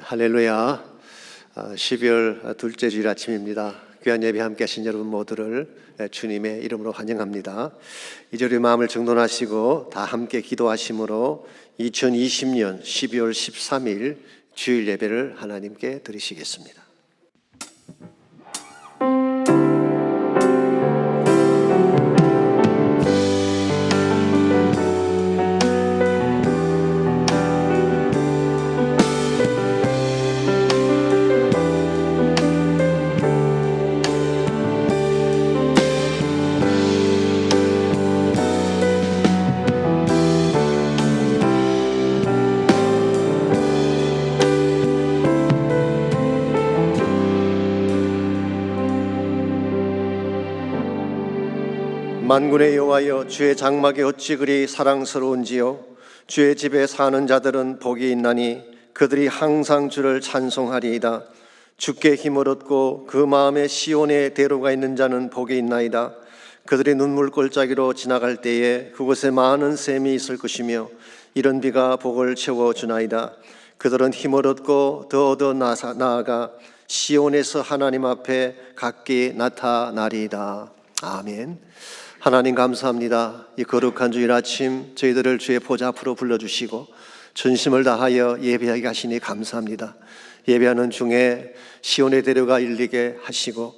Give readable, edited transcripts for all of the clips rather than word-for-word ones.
할렐루야. 12월 둘째 주일 아침입니다. 귀한 예배 함께 하신 여러분 모두를 주님의 이름으로 환영합니다. 이제 마음을 정돈하시고 다 함께 기도하심으로 2020년 12월 13일 주일 예배를 하나님께 드리시겠습니다. 만군의 여호와여, 주의 장막이 어찌 그리 사랑스러운지요. 주의 집에 사는 자들은 복이 있나니 그들이 항상 주를 찬송하리이다. 주께 힘을 얻고 그 마음에 시온에 대로가 있는 자는 복이 있나이다. 그들이 눈물 골짜기로 지나갈 때에 그곳에 많은 샘이 있을 것이며 이런 비가 복을 채워주나이다. 그들은 힘을 얻고 더 나아가 시온에서 하나님 앞에 각기 나타나리이다. 아멘. 하나님 감사합니다. 이 거룩한 주일 아침 저희들을 주의 보좌 앞으로 불러주시고 전심을 다하여 예배하게 하시니 감사합니다. 예배하는 중에 시온의 대로가 일리게 하시고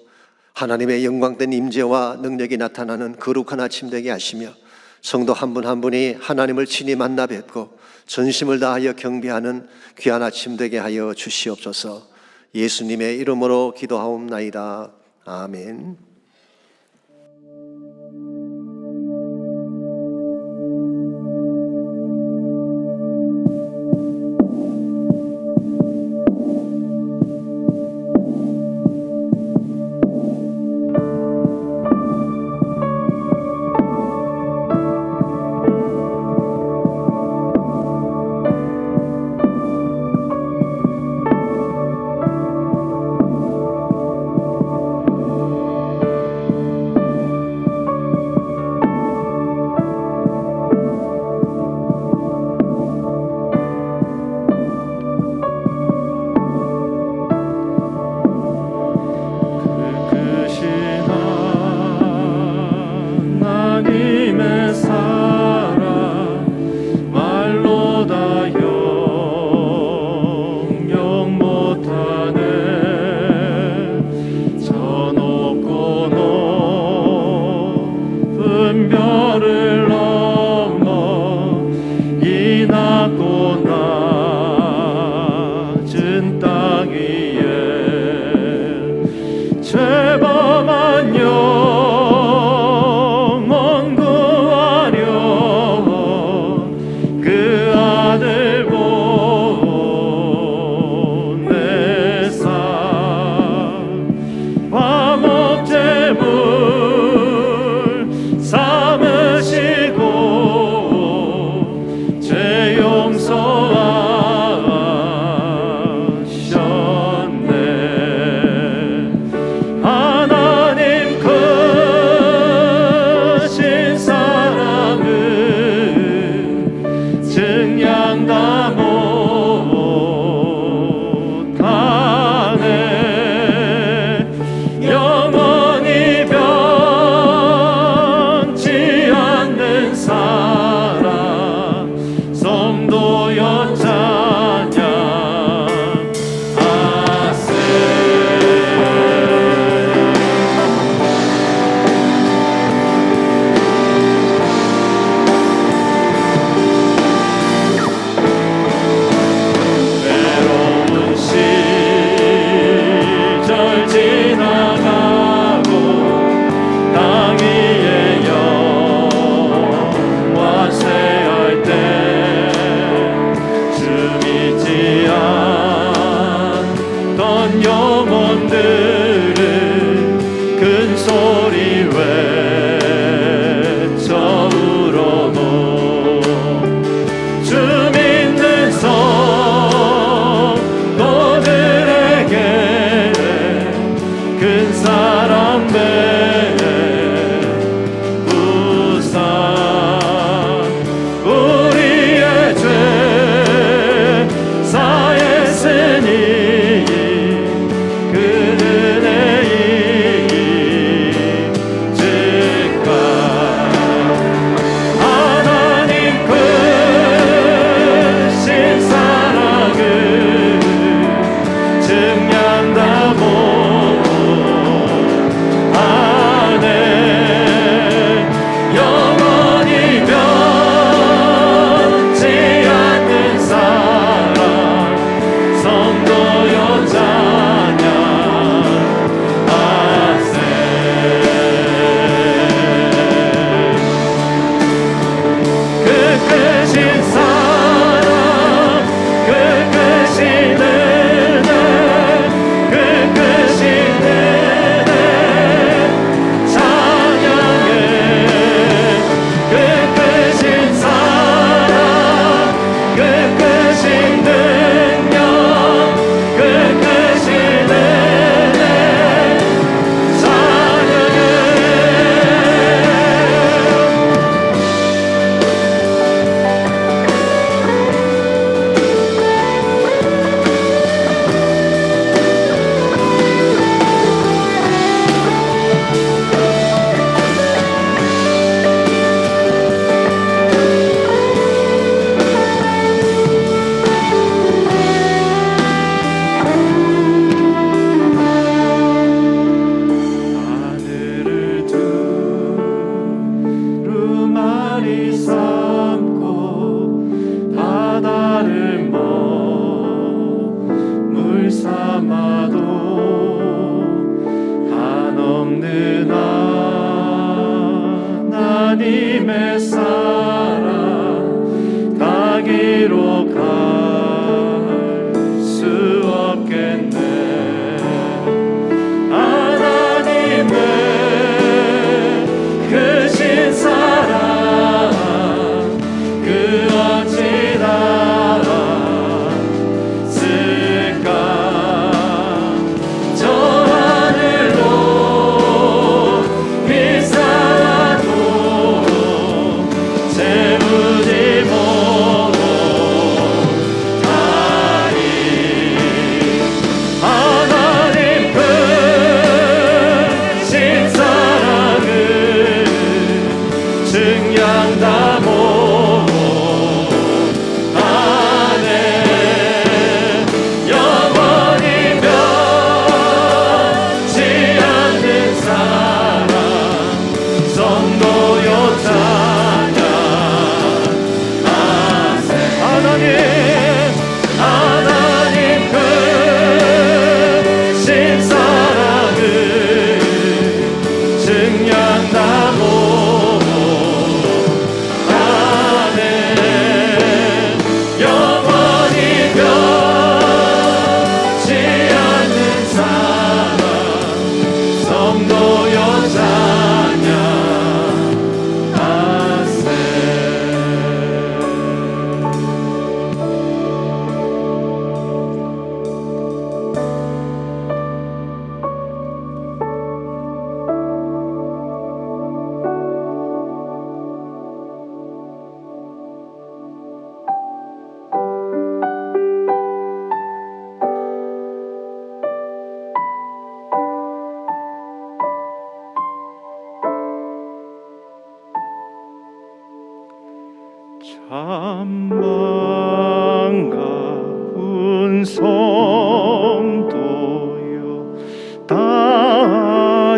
하나님의 영광된 임재와 능력이 나타나는 거룩한 아침 되게 하시며 성도 한 분 한 분이 하나님을 친히 만나 뵙고 전심을 다하여 경배하는 귀한 아침 되게 하여 주시옵소서. 예수님의 이름으로 기도하옵나이다. 아멘. 참아도 한없는 하나님의 사랑 다 기록할 수 없겠네. 하나님의 크신 사랑 그 어찌 닿았을까. 저 하늘로 비싸도 재우지 못하리. 하나님 크신 사랑을 증량 다 못하네. 영원히 변치 않는 사랑 성도여 찬양하세. 하나님 크신 사랑을 증량 다 못하네. 영원히 변치 않는 사랑 성도여 찬양하세. 참 반가운 성도여 다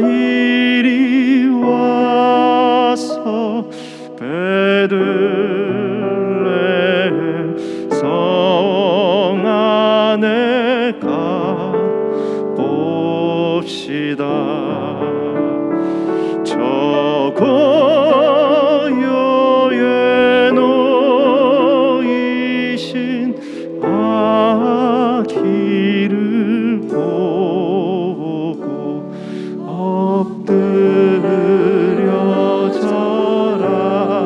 이리 와서 베들레헴 성 안에 가봅시다. 저 고요에 놓이신 아기를 보고 엎드려 절하세.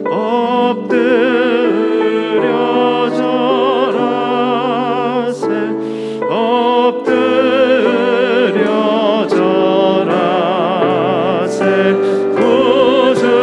엎드려 절하세. 엎드려 절하세. 구준하셨네.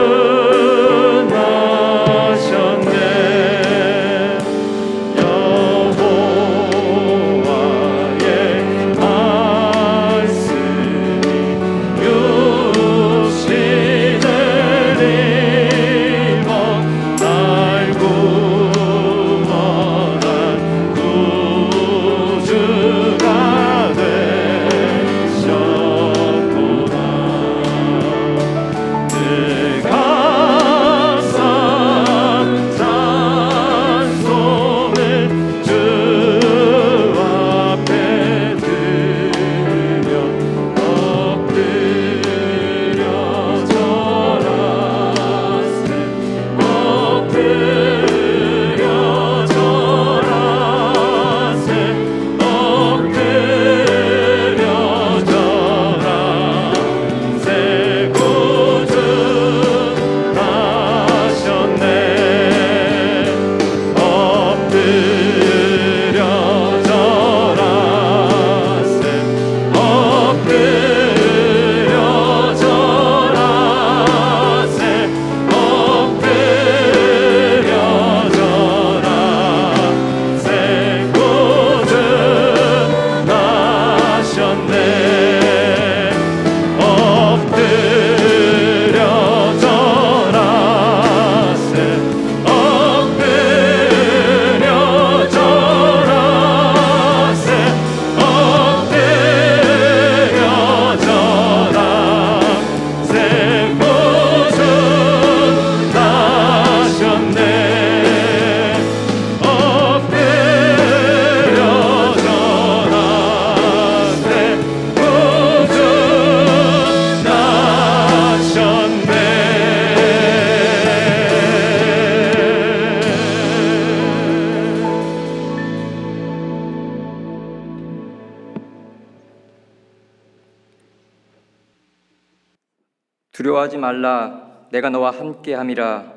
두려워하지 말라, 내가 너와 함께함이라.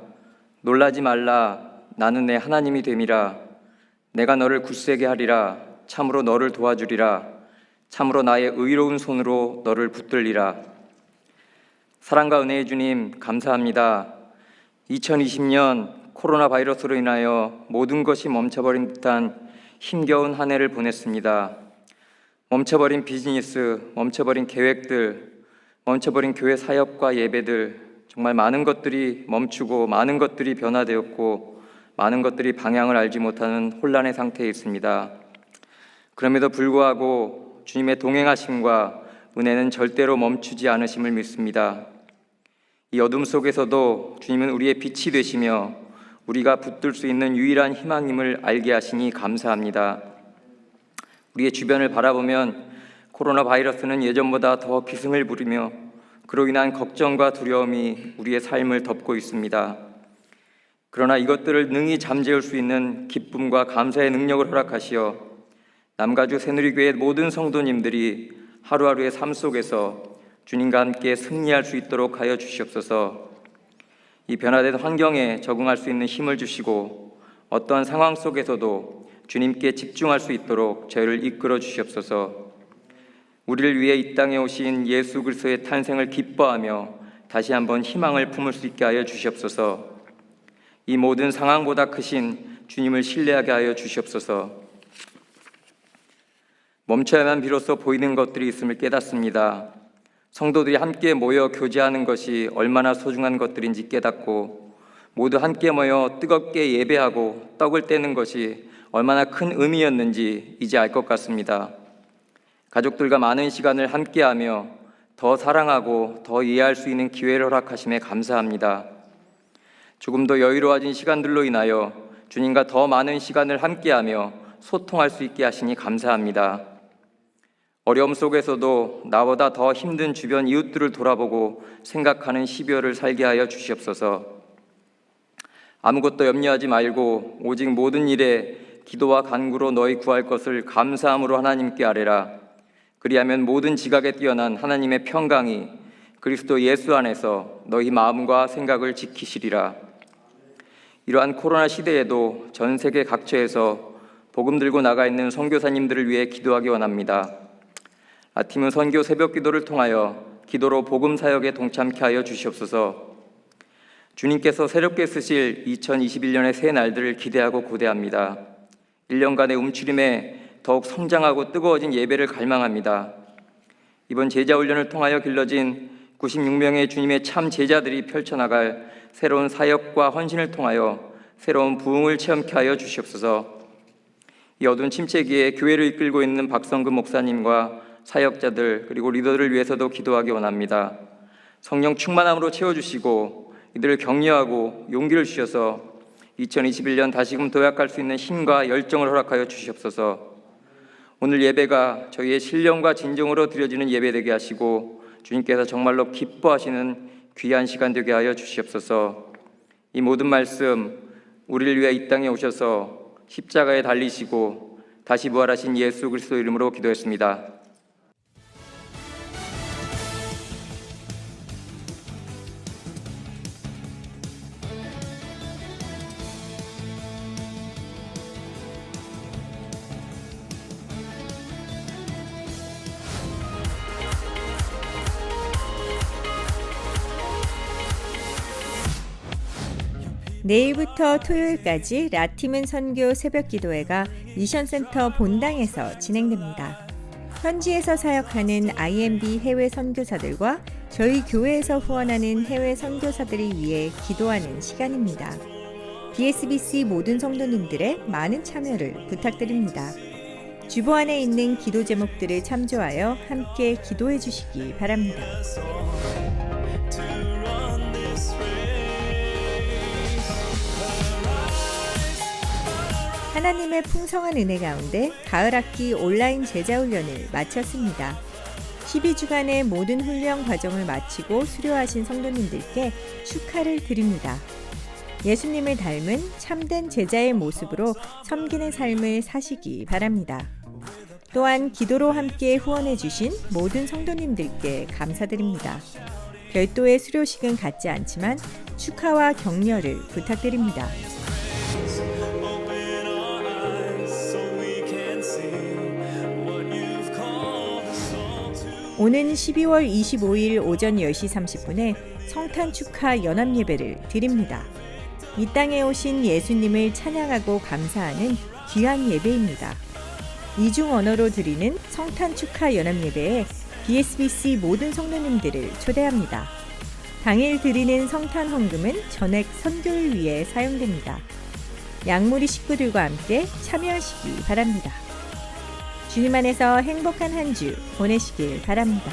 놀라지 말라, 나는 내 하나님이 됨이라. 내가 너를 굳세게 하리라. 참으로 너를 도와주리라. 참으로 나의 의로운 손으로 너를 붙들리라. 사랑과 은혜의 주님, 감사합니다. 2020년 코로나 바이러스로 인하여 모든 것이 멈춰버린 듯한 힘겨운 한 해를 보냈습니다. 멈춰버린 비즈니스, 멈춰버린 계획들, 멈춰버린 교회 사역과 예배들, 정말 많은 것들이 멈추고 많은 것들이 변화되었고 많은 것들이 방향을 알지 못하는 혼란의 상태에 있습니다. 그럼에도 불구하고 주님의 동행하심과 은혜는 절대로 멈추지 않으심을 믿습니다. 이 어둠 속에서도 주님은 우리의 빛이 되시며 우리가 붙들 수 있는 유일한 희망임을 알게 하시니 감사합니다. 우리의 주변을 바라보면 코로나 바이러스는 예전보다 더 기승을 부리며 그로 인한 걱정과 두려움이 우리의 삶을 덮고 있습니다. 그러나 이것들을 능히 잠재울 수 있는 기쁨과 감사의 능력을 허락하시어 남가주 새누리교회 모든 성도님들이 하루하루의 삶 속에서 주님과 함께 승리할 수 있도록 하여 주시옵소서. 이 변화된 환경에 적응할 수 있는 힘을 주시고 어떠한 상황 속에서도 주님께 집중할 수 있도록 저희를 이끌어 주시옵소서. 우리를 위해 이 땅에 오신 예수 그리스도의 탄생을 기뻐하며 다시 한번 희망을 품을 수 있게 하여 주시옵소서. 이 모든 상황보다 크신 주님을 신뢰하게 하여 주시옵소서. 멈춰야만 비로소 보이는 것들이 있음을 깨닫습니다. 성도들이 함께 모여 교제하는 것이 얼마나 소중한 것들인지 깨닫고 모두 함께 모여 뜨겁게 예배하고 떡을 떼는 것이 얼마나 큰 의미였는지 이제 알 것 같습니다. 가족들과 많은 시간을 함께하며 더 사랑하고 더 이해할 수 있는 기회를 허락하심에 감사합니다. 조금 더 여유로워진 시간들로 인하여 주님과 더 많은 시간을 함께하며 소통할 수 있게 하시니 감사합니다. 어려움 속에서도 나보다 더 힘든 주변 이웃들을 돌아보고 생각하는 12월을 살게 하여 주시옵소서. 아무것도 염려하지 말고 오직 모든 일에 기도와 간구로 너희 구할 것을 감사함으로 하나님께 아뢰라. 그리하면 모든 지각에 뛰어난 하나님의 평강이 그리스도 예수 안에서 너희 마음과 생각을 지키시리라. 이러한 코로나 시대에도 전 세계 각처에서 복음 들고 나가 있는 선교사님들을 위해 기도하기 원합니다. 아팀은 선교 새벽 기도를 통하여 기도로 복음 사역에 동참케 하여 주시옵소서. 주님께서 새롭게 쓰실 2021년의 새 날들을 기대하고 고대합니다. 1년간의 움츠림에 더욱 성장하고 뜨거워진 예배를 갈망합니다. 이번 제자훈련을 통하여 길러진 96명의 주님의 참 제자들이 펼쳐나갈 새로운 사역과 헌신을 통하여 새로운 부흥을 체험케 하여 주시옵소서. 이 어두운 침체기에 교회를 이끌고 있는 박성근 목사님과 사역자들 그리고 리더들을 위해서도 기도하기 원합니다. 성령 충만함으로 채워주시고 이들을 격려하고 용기를 주셔서 2021년 다시금 도약할 수 있는 힘과 열정을 허락하여 주시옵소서. 오늘 예배가 저희의 신령과 진정으로 드려지는 예배 되게 하시고 주님께서 정말로 기뻐하시는 귀한 시간 되게 하여 주시옵소서. 이 모든 말씀 우리를 위해 이 땅에 오셔서 십자가에 달리시고 다시 부활하신 예수 그리스도 이름으로 기도했습니다. 내일부터 토요일까지 라팀은 선교 새벽기도회가 미션센터 본당에서 진행됩니다. 현지에서 사역하는 IMB 해외 선교사들과 저희 교회에서 후원하는 해외 선교사들을 위해 기도하는 시간입니다. BSBC 모든 성도님들의 많은 참여를 부탁드립니다. 주보 안에 있는 기도 제목들을 참조하여 함께 기도해 주시기 바랍니다. 하나님의 풍성한 은혜 가운데 가을 학기 온라인 제자훈련을 마쳤습니다. 12주간의 모든 훈련 과정을 마치고 수료하신 성도님들께 축하를 드립니다. 예수님을 닮은 참된 제자의 모습으로 섬기는 삶을 사시기 바랍니다. 또한 기도로 함께 후원해 주신 모든 성도님들께 감사드립니다. 별도의 수료식은 갖지 않지만 축하와 격려를 부탁드립니다. 오는 12월 25일 오전 10시 30분에 성탄 축하 연합 예배를 드립니다. 이 땅에 오신 예수님을 찬양하고 감사하는 귀한 예배입니다. 이중 언어로 드리는 성탄 축하 연합 예배에 BSBC 모든 성도님들을 초대합니다. 당일 드리는 성탄 헌금은 전액 선교를 위해 사용됩니다. 양무리 식구들과 함께 참여하시기 바랍니다. 주님 안에서 행복한 한 주 보내시길 바랍니다.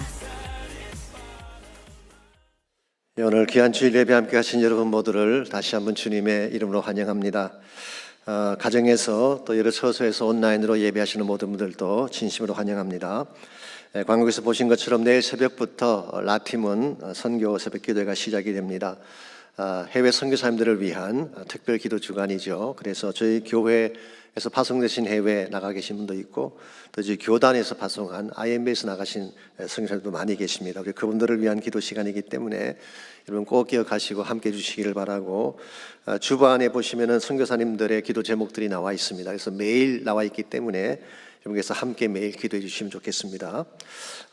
오늘 귀한 주일 예배 함께 하신 여러분 모두를 다시 한번 주님의 이름으로 환영합니다. 가정에서 또 여러 처소에서 온라인으로 예배하시는 모든 분들도 진심으로 환영합니다. 광고에서 보신 것처럼 내일 새벽부터 라팀은 선교 새벽 기도회가 시작이 됩니다. 해외 선교사님들을 위한 특별 기도 주간이죠. 그래서 저희 교회에서 파송되신 해외 나가 계신 분도 있고 또 저희 교단에서 파송한 IMB에서 나가신 선교사님도 많이 계십니다. 우리 그분들을 위한 기도 시간이기 때문에 여러분 꼭 기억하시고 함께 해주시기를 바라고, 주반에 보시면은 선교사님들의 기도 제목들이 나와 있습니다. 그래서 매일 나와 있기 때문에 여러분께서 함께 매일 기도해 주시면 좋겠습니다.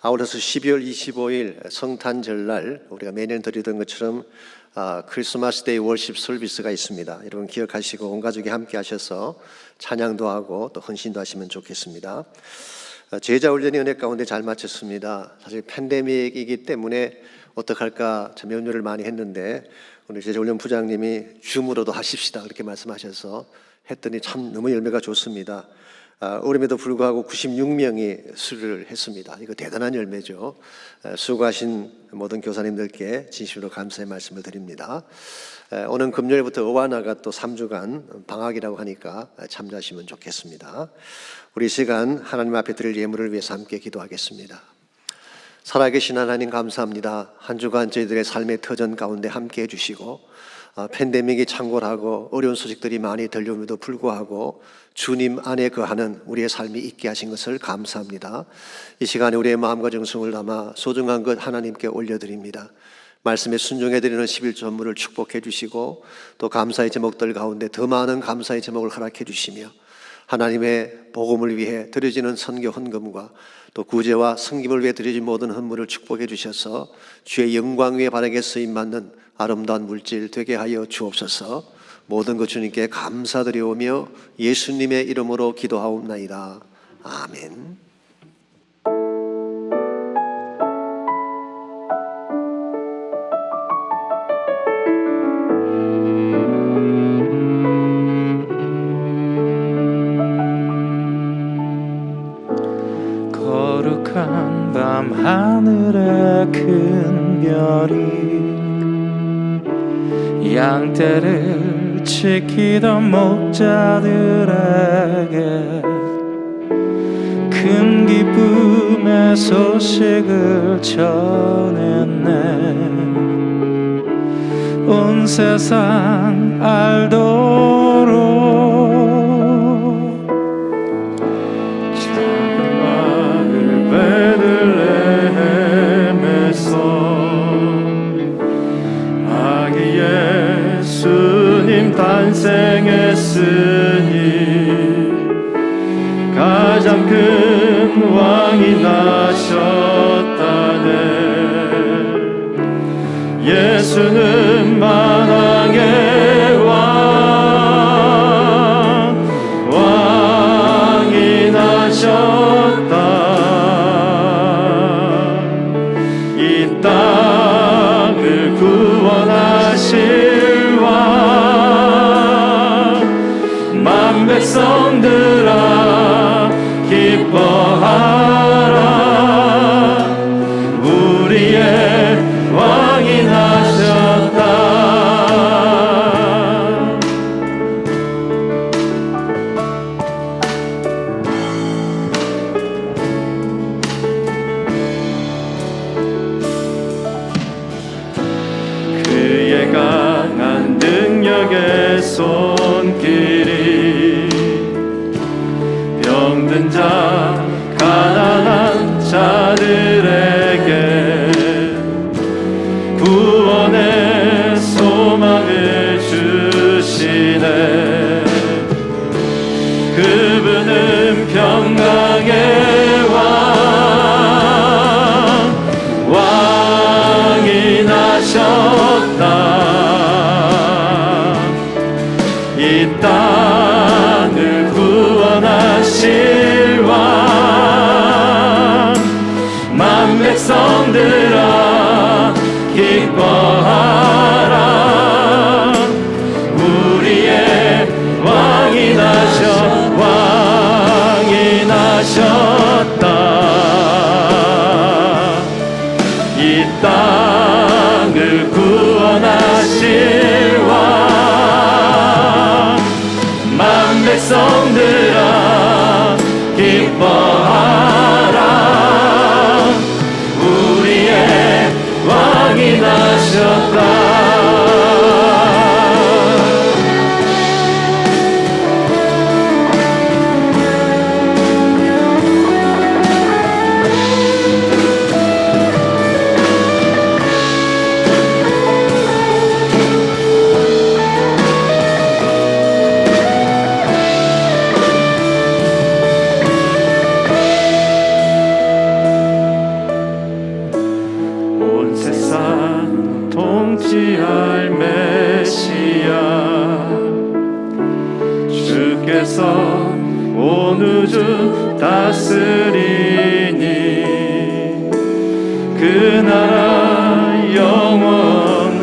아울러서 12월 25일 성탄절날 우리가 매년 드리던 것처럼 크리스마스 데이 월십 서비스가 있습니다. 여러분 기억하시고 온 가족이 함께 하셔서 찬양도 하고 또 헌신도 하시면 좋겠습니다. 제자훈련이 은혜 가운데 잘 마쳤습니다. 사실 팬데믹이기 때문에 어떡할까 참 염려를 많이 했는데 오늘 제자훈련 부장님이 줌으로도 하십시다 그렇게 말씀하셔서 했더니 참 너무 열매가 좋습니다. 어림에도 불구하고 96명이 수료를 했습니다. 이거 대단한 열매죠. 수고하신 모든 교사님들께 진심으로 감사의 말씀을 드립니다. 오는 금요일부터 어와나가 또 3주간 방학이라고 하니까 참조하시면 좋겠습니다. 우리 시간 하나님 앞에 드릴 예물을 위해서 함께 기도하겠습니다. 살아계신 하나님 감사합니다. 한 주간 저희들의 삶의 터전 가운데 함께 해주시고 팬데믹이 창궐하고 어려운 소식들이 많이 들려옴에도 불구하고 주님 안에 거하는 우리의 삶이 있게 하신 것을 감사합니다. 이 시간에 우리의 마음과 정성을 담아 소중한 것 하나님께 올려드립니다. 말씀에 순종해드리는 11조물을 축복해 주시고 또 감사의 제목들 가운데 더 많은 감사의 제목을 허락해 주시며 하나님의 복음을 위해 드려지는 선교 헌금과 또 구제와 섬김을 위해 드려진 모든 헌물을 축복해 주셔서 주의 영광 위에 바르게 쓰임받는 아름다운 물질 되게 하여 주옵소서. 모든 것 주님께 감사드리오며 예수님의 이름으로 기도하옵나이다. 아멘. 거룩한 밤 하늘에 큰 별이 양떼를 지키던 목자들에게 큰 기쁨의 소식을 전했네. 온 세상 알도록 작은 마을 베들레헴에서 예수님 탄생했으니 가장 큰 왕이 나셨다네. 예수는 만왕의 왕이 나셨다. 이 땅을 구원하실 만 백성들아 기뻐하라. 우리의 왕이 나셨다. 그의 강한 능력의 손길이 병든 자 가난한 자들에게 그분은 평강의 왕이 나셨다. 이 땅을 구원하실 왕, 만 백성들아 기뻐하라. 우리의 왕이 나셨다. 이 땅을 구원하실 왕, 만 백성들아 기뻐하라. 우리의 왕이 나셨다. 온 세상 통치할 메시아, 주께서 온 우주 다스리니 그 나라 영원하리라.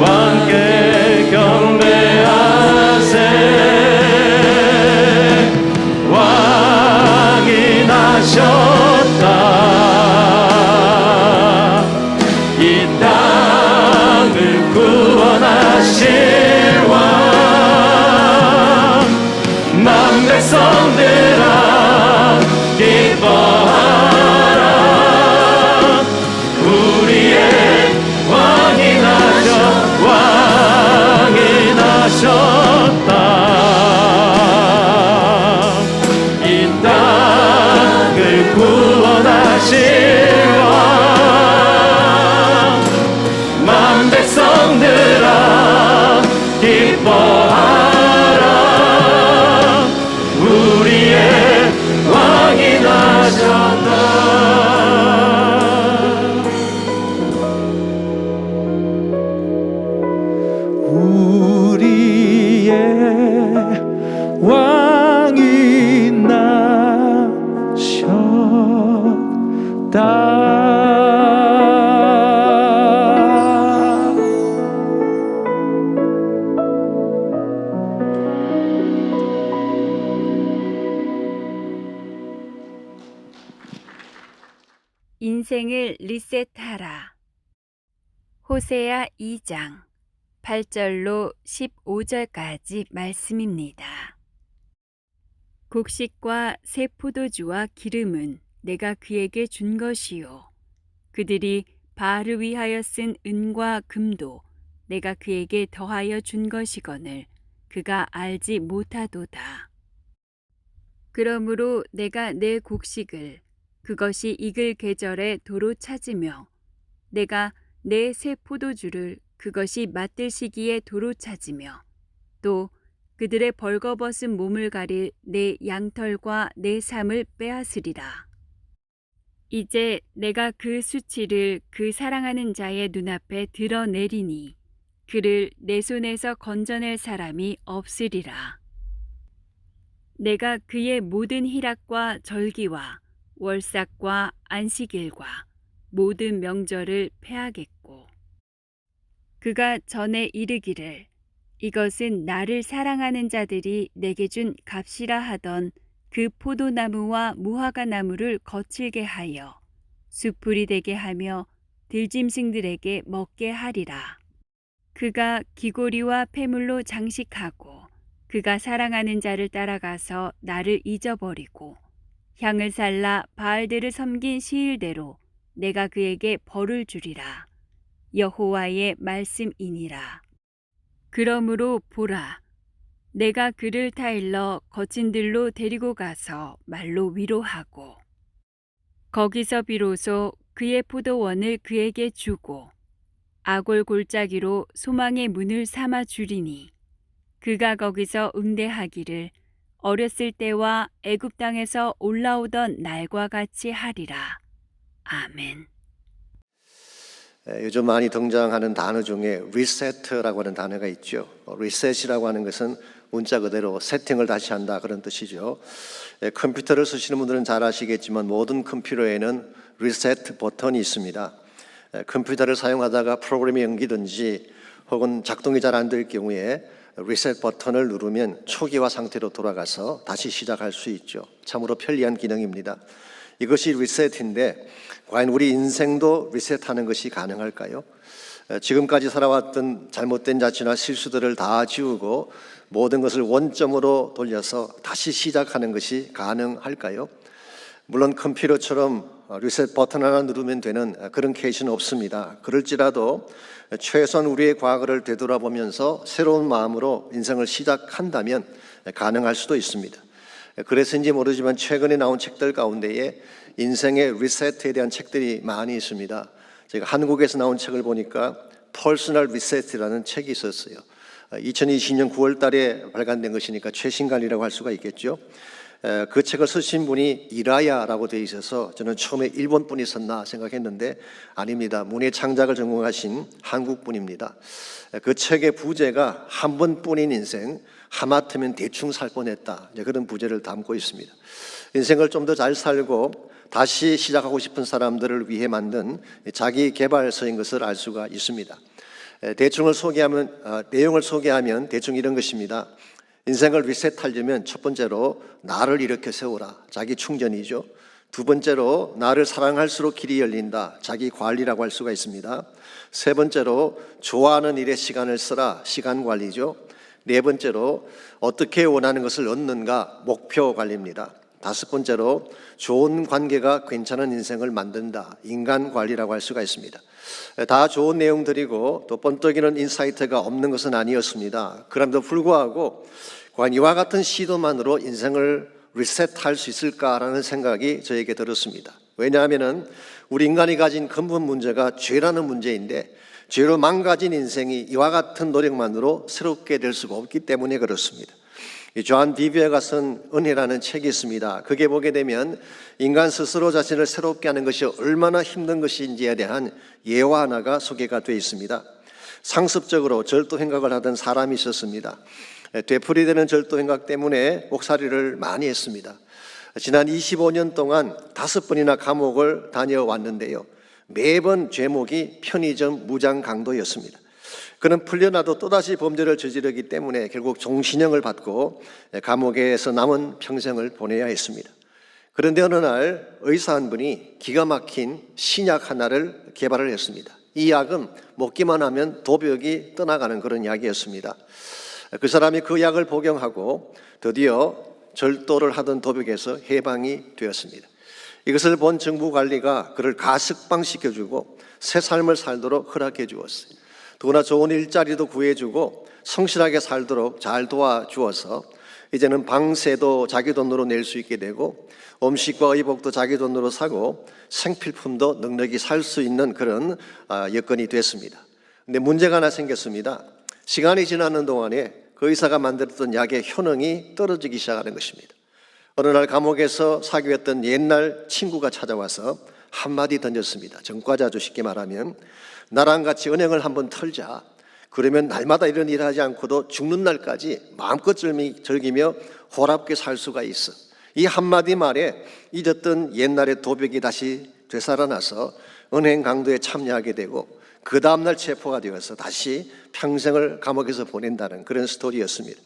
왕께 경배하세. 왕이 나셨다. 이 땅을 구원하실 왕, 만 백성들아 기뻐하라. 우리의 왕이 나셨다. 이 땅을 구원하실 왕, 만 백성들아 기뻐하라. 우리의 왕이 나셨다. 우리의 왕이 나셨다. 인생을 리셋하라. 호세아 2장 8절로 15절까지 말씀입니다. 곡식과 새 포도주와 기름은 내가 그에게 준 것이요, 그들이 바알을 위하여 쓴 은과 금도 내가 그에게 더하여 준 것이거늘 그가 알지 못하도다. 그러므로 내가 내 곡식을 그것이 익을 계절에 도로 찾으며 내가 내 새 포도주를 그것이 맞들 시기에 도로 찾으며 또 그들의 벌거벗은 몸을 가릴 내 양털과 내 삶을 빼앗으리라. 이제 내가 그 수치를 그 사랑하는 자의 눈앞에 드러내리니 그를 내 손에서 건져낼 사람이 없으리라. 내가 그의 모든 희락과 절기와 월삭과 안식일과 모든 명절을 패하겠고, 그가 전에 이르기를 이것은 나를 사랑하는 자들이 내게 준 값이라 하던 그 포도나무와 무화과 나무를 거칠게 하여 숲풀이 되게 하며 들짐승들에게 먹게 하리라. 그가 기고리와 폐물로 장식하고 그가 사랑하는 자를 따라가서 나를 잊어버리고 향을 살라 바알들을 섬긴 시일대로 내가 그에게 벌을 주리라. 여호와의 말씀이니라. 그러므로 보라, 내가 그를 타일러 거친 들로 데리고 가서 말로 위로하고 거기서 비로소 그의 포도원을 그에게 주고 아골 골짜기로 소망의 문을 삼아 주리니 그가 거기서 응대하기를 어렸을 때와 애굽 땅에서 올라오던 날과 같이 하리라. 아멘. 요즘 많이 등장하는 단어 중에 리셋라고 하는 단어가 있죠. 리셋이라고 하는 것은 문자 그대로 세팅을 다시 한다 그런 뜻이죠. 컴퓨터를 쓰시는 분들은 잘 아시겠지만 모든 컴퓨터에는 리셋 버튼이 있습니다. 컴퓨터를 사용하다가 프로그램이 연기든지 혹은 작동이 잘 안 될 경우에 리셋 버튼을 누르면 초기화 상태로 돌아가서 다시 시작할 수 있죠. 참으로 편리한 기능입니다. 이것이 리셋인데 과연 우리 인생도 리셋하는 것이 가능할까요? 지금까지 살아왔던 잘못된 자취나 실수들을 다 지우고 모든 것을 원점으로 돌려서 다시 시작하는 것이 가능할까요? 물론 컴퓨터처럼 리셋 버튼 하나 누르면 되는 그런 케이스는 없습니다. 그럴지라도 최소한 우리의 과거를 되돌아보면서 새로운 마음으로 인생을 시작한다면 가능할 수도 있습니다. 그래서인지 모르지만 최근에 나온 책들 가운데에 인생의 리셋에 대한 책들이 많이 있습니다. 제가 한국에서 나온 책을 보니까 퍼스널 리셋이라는 책이 있었어요. 2020년 9월 달에 발간된 것이니까 최신간이라고 할 수가 있겠죠. 그 책을 쓰신 분이 이라야라고 되어 있어서 저는 처음에 일본 분이 썼나 생각했는데 아닙니다. 문예 창작을 전공하신 한국 분입니다. 그 책의 부제가 한 번뿐인 인생, 하마터면 대충 살 뻔했다. 그런 부제를 담고 있습니다. 인생을 좀 더 잘 살고 다시 시작하고 싶은 사람들을 위해 만든 자기 개발서인 것을 알 수가 있습니다. 내용을 소개하면 대충 이런 것입니다. 인생을 리셋하려면 첫 번째로 나를 일으켜 세우라. 자기 충전이죠. 두 번째로 나를 사랑할수록 길이 열린다. 자기 관리라고 할 수가 있습니다. 세 번째로 좋아하는 일에 시간을 쓰라. 시간 관리죠. 네 번째로 어떻게 원하는 것을 얻는가. 목표 관리입니다. 다섯 번째로 좋은 관계가 괜찮은 인생을 만든다. 인간 관리라고 할 수가 있습니다. 다 좋은 내용들이고 또 번뜩이는 인사이트가 없는 것은 아니었습니다. 그럼에도 불구하고 과연 이와 같은 시도만으로 인생을 리셋할 수 있을까라는 생각이 저에게 들었습니다. 왜냐하면 우리 인간이 가진 근본 문제가 죄라는 문제인데 죄로 망가진 인생이 이와 같은 노력만으로 새롭게 될 수가 없기 때문에 그렇습니다. 조한 비비에가 쓴 은혜라는 책이 있습니다. 그게 보게 되면 인간 스스로 자신을 새롭게 하는 것이 얼마나 힘든 것인지에 대한 예화 하나가 소개가 되어 있습니다. 상습적으로 절도 행각을 하던 사람이 있었습니다. 되풀이되는 절도 행각 때문에 옥살이를 많이 했습니다. 지난 25년 동안 5번이나 감옥을 다녀왔는데요. 매번 죄목이 편의점 무장 강도였습니다. 그는 풀려나도 또다시 범죄를 저지르기 때문에 결국 종신형을 받고 감옥에서 남은 평생을 보내야 했습니다. 그런데 어느 날 의사 한 분이 기가 막힌 신약 하나를 개발을 했습니다. 이 약은 먹기만 하면 도벽이 떠나가는 그런 약이었습니다. 그 사람이 그 약을 복용하고 드디어 절도를 하던 도벽에서 해방이 되었습니다. 이것을 본 정부 관리가 그를 가석방시켜주고 새 삶을 살도록 허락해 주었어요. 더구나 좋은 일자리도 구해주고 성실하게 살도록 잘 도와주어서 이제는 방세도 자기 돈으로 낼 수 있게 되고 음식과 의복도 자기 돈으로 사고 생필품도 넉넉히 살 수 있는 그런 여건이 됐습니다. 근데 문제가 하나 생겼습니다. 시간이 지나는 동안에 그 의사가 만들었던 약의 효능이 떨어지기 시작하는 것입니다. 어느 날 감옥에서 사귀었던 옛날 친구가 찾아와서 한마디 던졌습니다. 전과자죠. 쉽게 말하면 나랑 같이 은행을 한번 털자. 그러면 날마다 이런 일을 하지 않고도 죽는 날까지 마음껏 즐기며 호랍게 살 수가 있어. 이 한마디 말에 잊었던 옛날의 도벽이 다시 되살아나서 은행 강도에 참여하게 되고 그 다음날 체포가 되어서 다시 평생을 감옥에서 보낸다는 그런 스토리였습니다.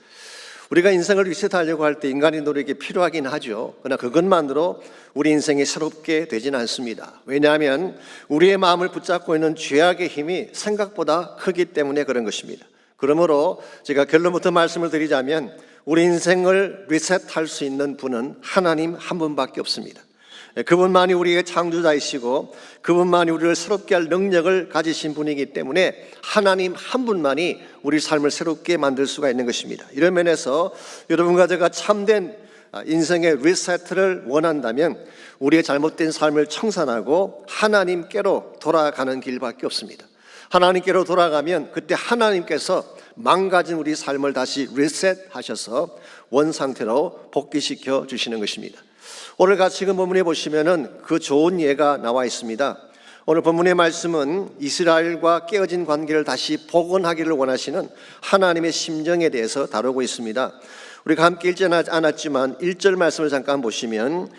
우리가 인생을 리셋하려고 할 때 인간의 노력이 필요하긴 하죠. 그러나 그것만으로 우리 인생이 새롭게 되지는 않습니다. 왜냐하면 우리의 마음을 붙잡고 있는 죄악의 힘이 생각보다 크기 때문에 그런 것입니다. 그러므로 제가 결론부터 말씀을 드리자면 우리 인생을 리셋할 수 있는 분은 하나님 한 분밖에 없습니다. 그분만이 우리의 창조자이시고 그분만이 우리를 새롭게 할 능력을 가지신 분이기 때문에 하나님 한 분만이 우리 삶을 새롭게 만들 수가 있는 것입니다. 이런 면에서 여러분과 제가 참된 인생의 리셋을 원한다면 우리의 잘못된 삶을 청산하고 하나님께로 돌아가는 길밖에 없습니다. 하나님께로 돌아가면 그때 하나님께서 망가진 우리 삶을 다시 리셋하셔서 원상태로 복귀시켜 주시는 것입니다. 오늘 같이 그 본문에 보시면은 그 좋은 예가 나와 있습니다. 오늘 본문의 말씀은 이스라엘과 깨어진 관계를 다시 복원하기를 원하시는 하나님의 심정에 대해서 다루고 있습니다. 우리가 함께 읽지 않았지만 1절 말씀을 잠깐 보시면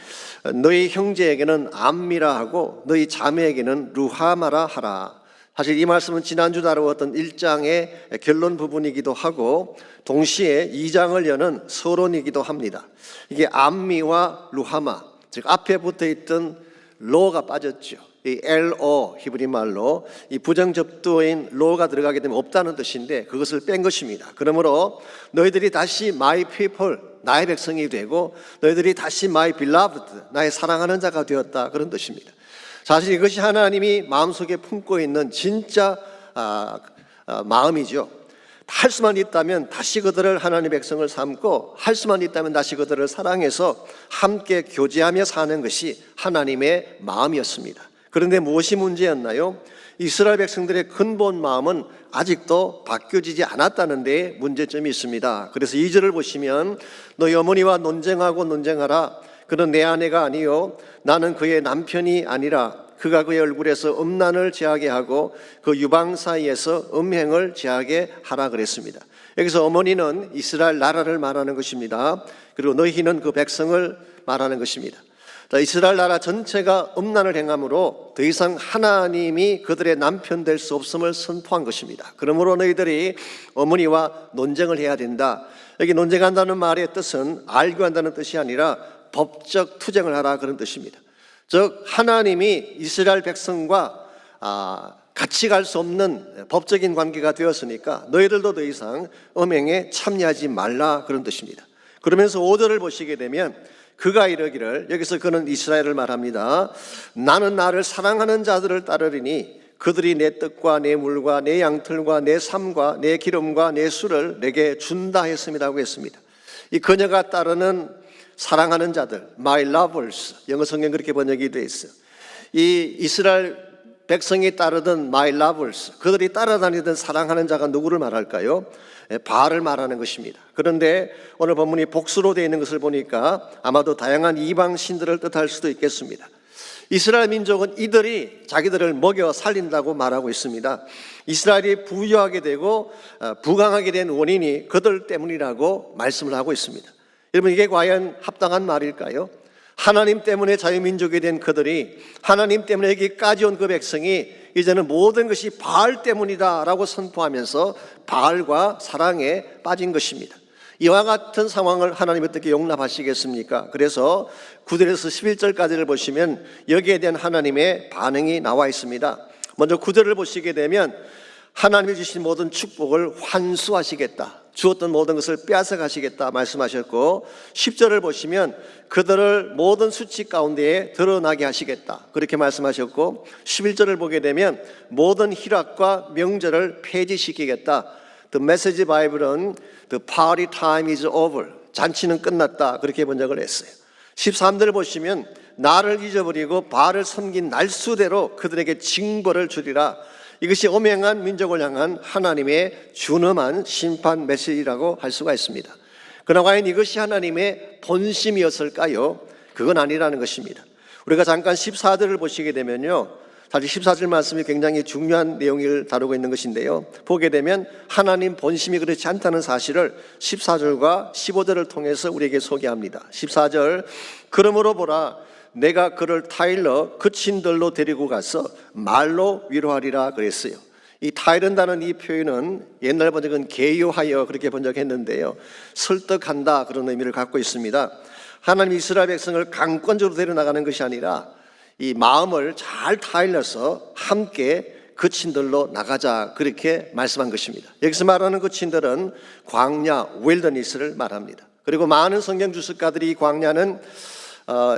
너희 형제에게는 암미라 하고 너희 자매에게는 루하마라 하라. 사실 이 말씀은 지난주 다루었던 1장의 결론 부분이기도 하고 동시에 2장을 여는 서론이기도 합니다. 이게 암미와 루하마, 즉 앞에 붙어있던 로가 빠졌죠. 이 LO 히브리 말로 이 부정접두어인 로가 들어가게 되면 없다는 뜻인데 그것을 뺀 것입니다. 그러므로 너희들이 다시 my people, 나의 백성이 되고 너희들이 다시 my beloved, 나의 사랑하는 자가 되었다, 그런 뜻입니다. 사실 이것이 하나님이 마음속에 품고 있는 진짜 마음이죠. 할 수만 있다면 다시 그들을 하나님의 백성을 삼고 할 수만 있다면 다시 그들을 사랑해서 함께 교제하며 사는 것이 하나님의 마음이었습니다. 그런데 무엇이 문제였나요? 이스라엘 백성들의 근본 마음은 아직도 바뀌어지지 않았다는 데 문제점이 있습니다. 그래서 2절을 보시면 너희 어머니와 논쟁하고 논쟁하라. 그는 내 아내가 아니요 나는 그의 남편이 아니라 그가 그의 얼굴에서 음란을 제하게 하고 그 유방 사이에서 음행을 제하게 하라 그랬습니다. 여기서 어머니는 이스라엘 나라를 말하는 것입니다. 그리고 너희는 그 백성을 말하는 것입니다. 이스라엘 나라 전체가 음란을 행함으로 더 이상 하나님이 그들의 남편 될 수 없음을 선포한 것입니다. 그러므로 너희들이 어머니와 논쟁을 해야 된다. 여기 논쟁한다는 말의 뜻은 알교한다는 뜻이 아니라 법적 투쟁을 하라, 그런 뜻입니다. 즉 하나님이 이스라엘 백성과 같이 갈 수 없는 법적인 관계가 되었으니까 너희들도 더 이상 음행에 참여하지 말라, 그런 뜻입니다. 그러면서 5절을 보시게 되면 그가 이르기를, 여기서 그는 이스라엘을 말합니다. 나는 나를 사랑하는 자들을 따르리니 그들이 내 떡과 내 물과 내 양털과 내 삶과 내 기름과 내 술을 내게 준다 했음이라고 했습니다. 이 그녀가 따르는 사랑하는 자들, my lovers, 영어 성경 그렇게 번역이 되어 있어요. 이 이스라엘 백성이 따르던 my lovers, 그들이 따라다니던 사랑하는 자가 누구를 말할까요? 바알을 말하는 것입니다. 그런데 오늘 본문이 복수로 되어 있는 것을 보니까 아마도 다양한 이방 신들을 뜻할 수도 있겠습니다. 이스라엘 민족은 이들이 자기들을 먹여 살린다고 말하고 있습니다. 이스라엘이 부유하게 되고 부강하게 된 원인이 그들 때문이라고 말씀을 하고 있습니다. 여러분, 이게 과연 합당한 말일까요? 하나님 때문에 자유민족이 된 그들이, 하나님 때문에 여기까지 온 그 백성이 이제는 모든 것이 바알 때문이다 라고 선포하면서 바알과 사랑에 빠진 것입니다. 이와 같은 상황을 하나님 어떻게 용납하시겠습니까? 그래서 9절에서 11절까지를 보시면 여기에 대한 하나님의 반응이 나와 있습니다. 먼저 9절을 보시게 되면 하나님이 주신 모든 축복을 환수하시겠다, 주었던 모든 것을 빼앗아 가시겠다 말씀하셨고, 10절을 보시면 그들을 모든 수치 가운데에 드러나게 하시겠다 그렇게 말씀하셨고, 11절을 보게 되면 모든 희락과 명절을 폐지시키겠다. The Message Bible은 The party time is over, 잔치는 끝났다 그렇게 번역을 했어요. 13절을 보시면 나를 잊어버리고 바알을 섬긴 날수대로 그들에게 징벌을 주리라. 이것이 엄행한 민족을 향한 하나님의 준엄한 심판 메시지라고 할 수가 있습니다. 그러나 과연 이것이 하나님의 본심이었을까요? 그건 아니라는 것입니다. 우리가 잠깐 14절을 보시게 되면요, 사실 14절 말씀이 굉장히 중요한 내용을 다루고 있는 것인데요, 보게 되면 하나님 본심이 그렇지 않다는 사실을 14절과 15절을 통해서 우리에게 소개합니다. 14절, 그러므로 보라 내가 그를 타일러 그친들로 데리고 가서 말로 위로하리라 그랬어요. 이 타이른다는 이 표현은 옛날 번역은 개요하여 그렇게 번역했는데요, 설득한다 그런 의미를 갖고 있습니다. 하나님 이스라엘 백성을 강권적으로 데려나가는 것이 아니라 이 마음을 잘 타일러서 함께 그친들로 나가자 그렇게 말씀한 것입니다. 여기서 말하는 그친들은 광야, 윌더니스를 말합니다. 그리고 많은 성경 주석가들이 이 광야는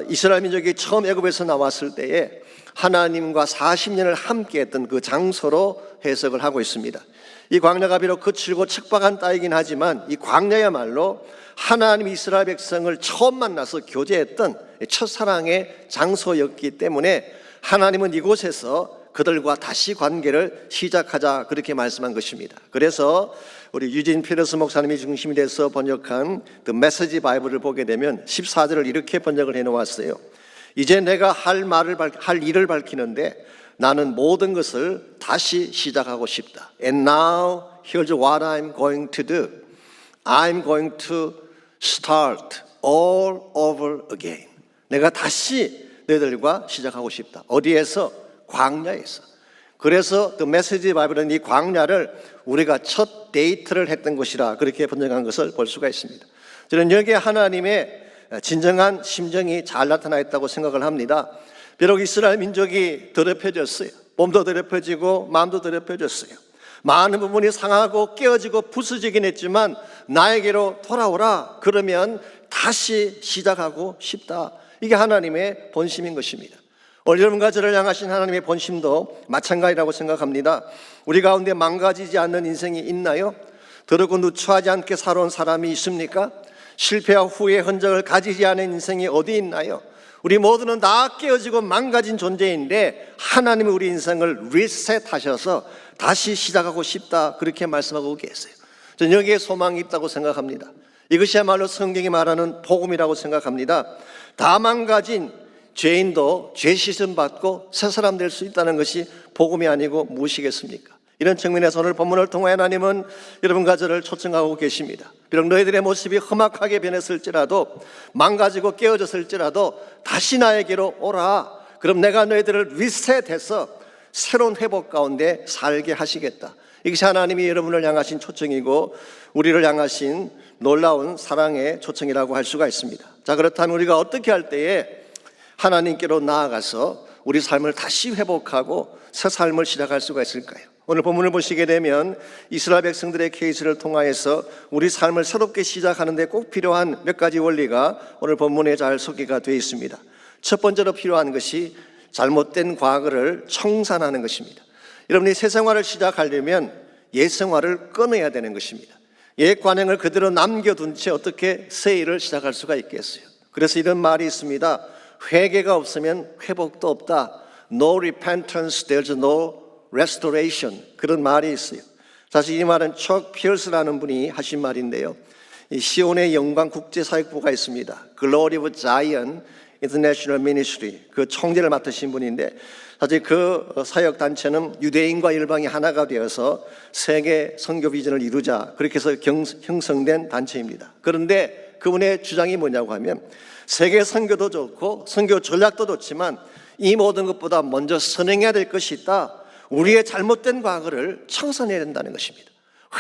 이스라엘 민족이 처음 애굽에서 나왔을 때에 하나님과 40년을 함께했던 그 장소로 해석을 하고 있습니다. 이 광야가 비록 거칠고 척박한 땅이긴 하지만 이 광야야말로 하나님 이스라엘 백성을 처음 만나서 교제했던 첫사랑의 장소였기 때문에 하나님은 이곳에서 그들과 다시 관계를 시작하자 그렇게 말씀한 것입니다. 그래서 우리 유진 피터스 목사님이 중심이 돼서 번역한 The Message 바이블을 보게 되면 14절을 이렇게 번역을 해놓았어요. 이제 내가 할 일을 밝히는데 나는 모든 것을 다시 시작하고 싶다. And now here's what I'm going to do. I'm going to start all over again. 내가 다시 너희들과 시작하고 싶다. 어디에서? 광야에서. 그래서 The Message 바이블은 이 광야를 우리가 첫 데이트를 했던 곳이라 그렇게 번역한 것을 볼 수가 있습니다. 저는 여기에 하나님의 진정한 심정이 잘 나타나 있다고 생각을 합니다. 비록 이스라엘 민족이 더럽혀졌어요. 몸도 더럽혀지고 마음도 더럽혀졌어요. 많은 부분이 상하고 깨어지고 부서지긴 했지만 나에게로 돌아오라. 그러면 다시 시작하고 싶다. 이게 하나님의 본심인 것입니다. 오늘 여러분과 저를 향하신 하나님의 본심도 마찬가지라고 생각합니다. 우리 가운데 망가지지 않는 인생이 있나요? 더럽고 누추하지 않게 살아온 사람이 있습니까? 실패와 후회의 흔적을 가지지 않은 인생이 어디 있나요? 우리 모두는 다 깨어지고 망가진 존재인데 하나님이 우리 인생을 리셋하셔서 다시 시작하고 싶다 그렇게 말씀하고 계세요. 저는 여기에 소망이 있다고 생각합니다. 이것이야말로 성경이 말하는 복음이라고 생각합니다. 다 망가진 죄인도 죄 씻음 받고 새 사람 될 수 있다는 것이 복음이 아니고 무엇이겠습니까? 이런 측면에서 오늘 본문을 통해 하나님은 여러분과 저를 초청하고 계십니다. 비록 너희들의 모습이 험악하게 변했을지라도 망가지고 깨어졌을지라도 다시 나에게로 오라. 그럼 내가 너희들을 리셋해서 새로운 회복 가운데 살게 하시겠다. 이것이 하나님이 여러분을 향하신 초청이고 우리를 향하신 놀라운 사랑의 초청이라고 할 수가 있습니다. 자, 그렇다면 우리가 어떻게 할 때에 하나님께로 나아가서 우리 삶을 다시 회복하고 새 삶을 시작할 수가 있을까요? 오늘 본문을 보시게 되면 이스라엘 백성들의 케이스를 통하여서 우리 삶을 새롭게 시작하는 데 꼭 필요한 몇 가지 원리가 오늘 본문에 잘 소개가 되어 있습니다. 첫 번째로 필요한 것이 잘못된 과거를 청산하는 것입니다. 여러분이 새 생활을 시작하려면 옛 생활을 끊어야 되는 것입니다. 옛 관행을 그대로 남겨둔 채 어떻게 새 일을 시작할 수가 있겠어요? 그래서 이런 말이 있습니다. 회개가 없으면 회복도 없다. No repentance, there's no restoration. 그런 말이 있어요. 사실 이 말은 척 피어스라는 분이 하신 말인데요. 이 시온의 영광 국제사역부가 있습니다. Glory of Zion International Ministry. 그 총재를 맡으신 분인데 사실 그 사역단체는 유대인과 일방이 하나가 되어서 세계 선교 비전을 이루자 그렇게 해서 형성된 단체입니다. 그런데 그분의 주장이 뭐냐고 하면 세계 선교도 좋고 선교 전략도 좋지만 이 모든 것보다 먼저 선행해야 될 것이 있다. 우리의 잘못된 과거를 청산해야 된다는 것입니다.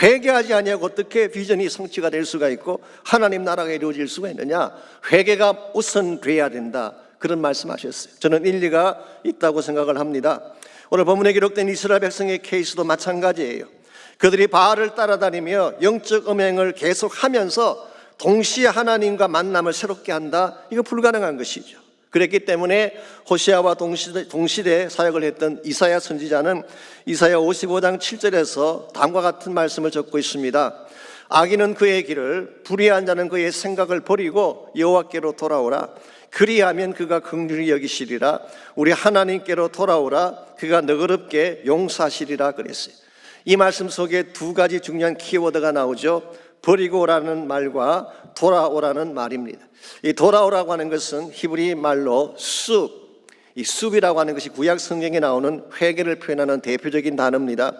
회개하지 아니하고 어떻게 비전이 성취가 될 수가 있고 하나님 나라가 이루어질 수가 있느냐? 회개가 우선돼야 된다. 그런 말씀하셨어요. 저는 일리가 있다고 생각을 합니다. 오늘 본문에 기록된 이스라엘 백성의 케이스도 마찬가지예요. 그들이 바알을 따라다니며 영적 음행을 계속하면서 동시에 하나님과 만남을 새롭게 한다. 이거 불가능한 것이죠. 그랬기 때문에 호시아와 동시대 사역을 했던 이사야 선지자는 이사야 55장 7절에서 다음과 같은 말씀을 적고 있습니다. 악인은 그의 길을, 불의한 자는 그의 생각을 버리고 여호와께로 돌아오라. 그리하면 그가 긍휼히 여기시리라. 우리 하나님께로 돌아오라. 그가 너그럽게 용서하시리라 그랬어요. 이 말씀 속에 두 가지 중요한 키워드가 나오죠. 버리고 오라는 말과 돌아오라는 말입니다. 이 돌아오라고 하는 것은 히브리 말로 숲, 이 숲이라고 하는 것이 구약 성경에 나오는 회개를 표현하는 대표적인 단어입니다.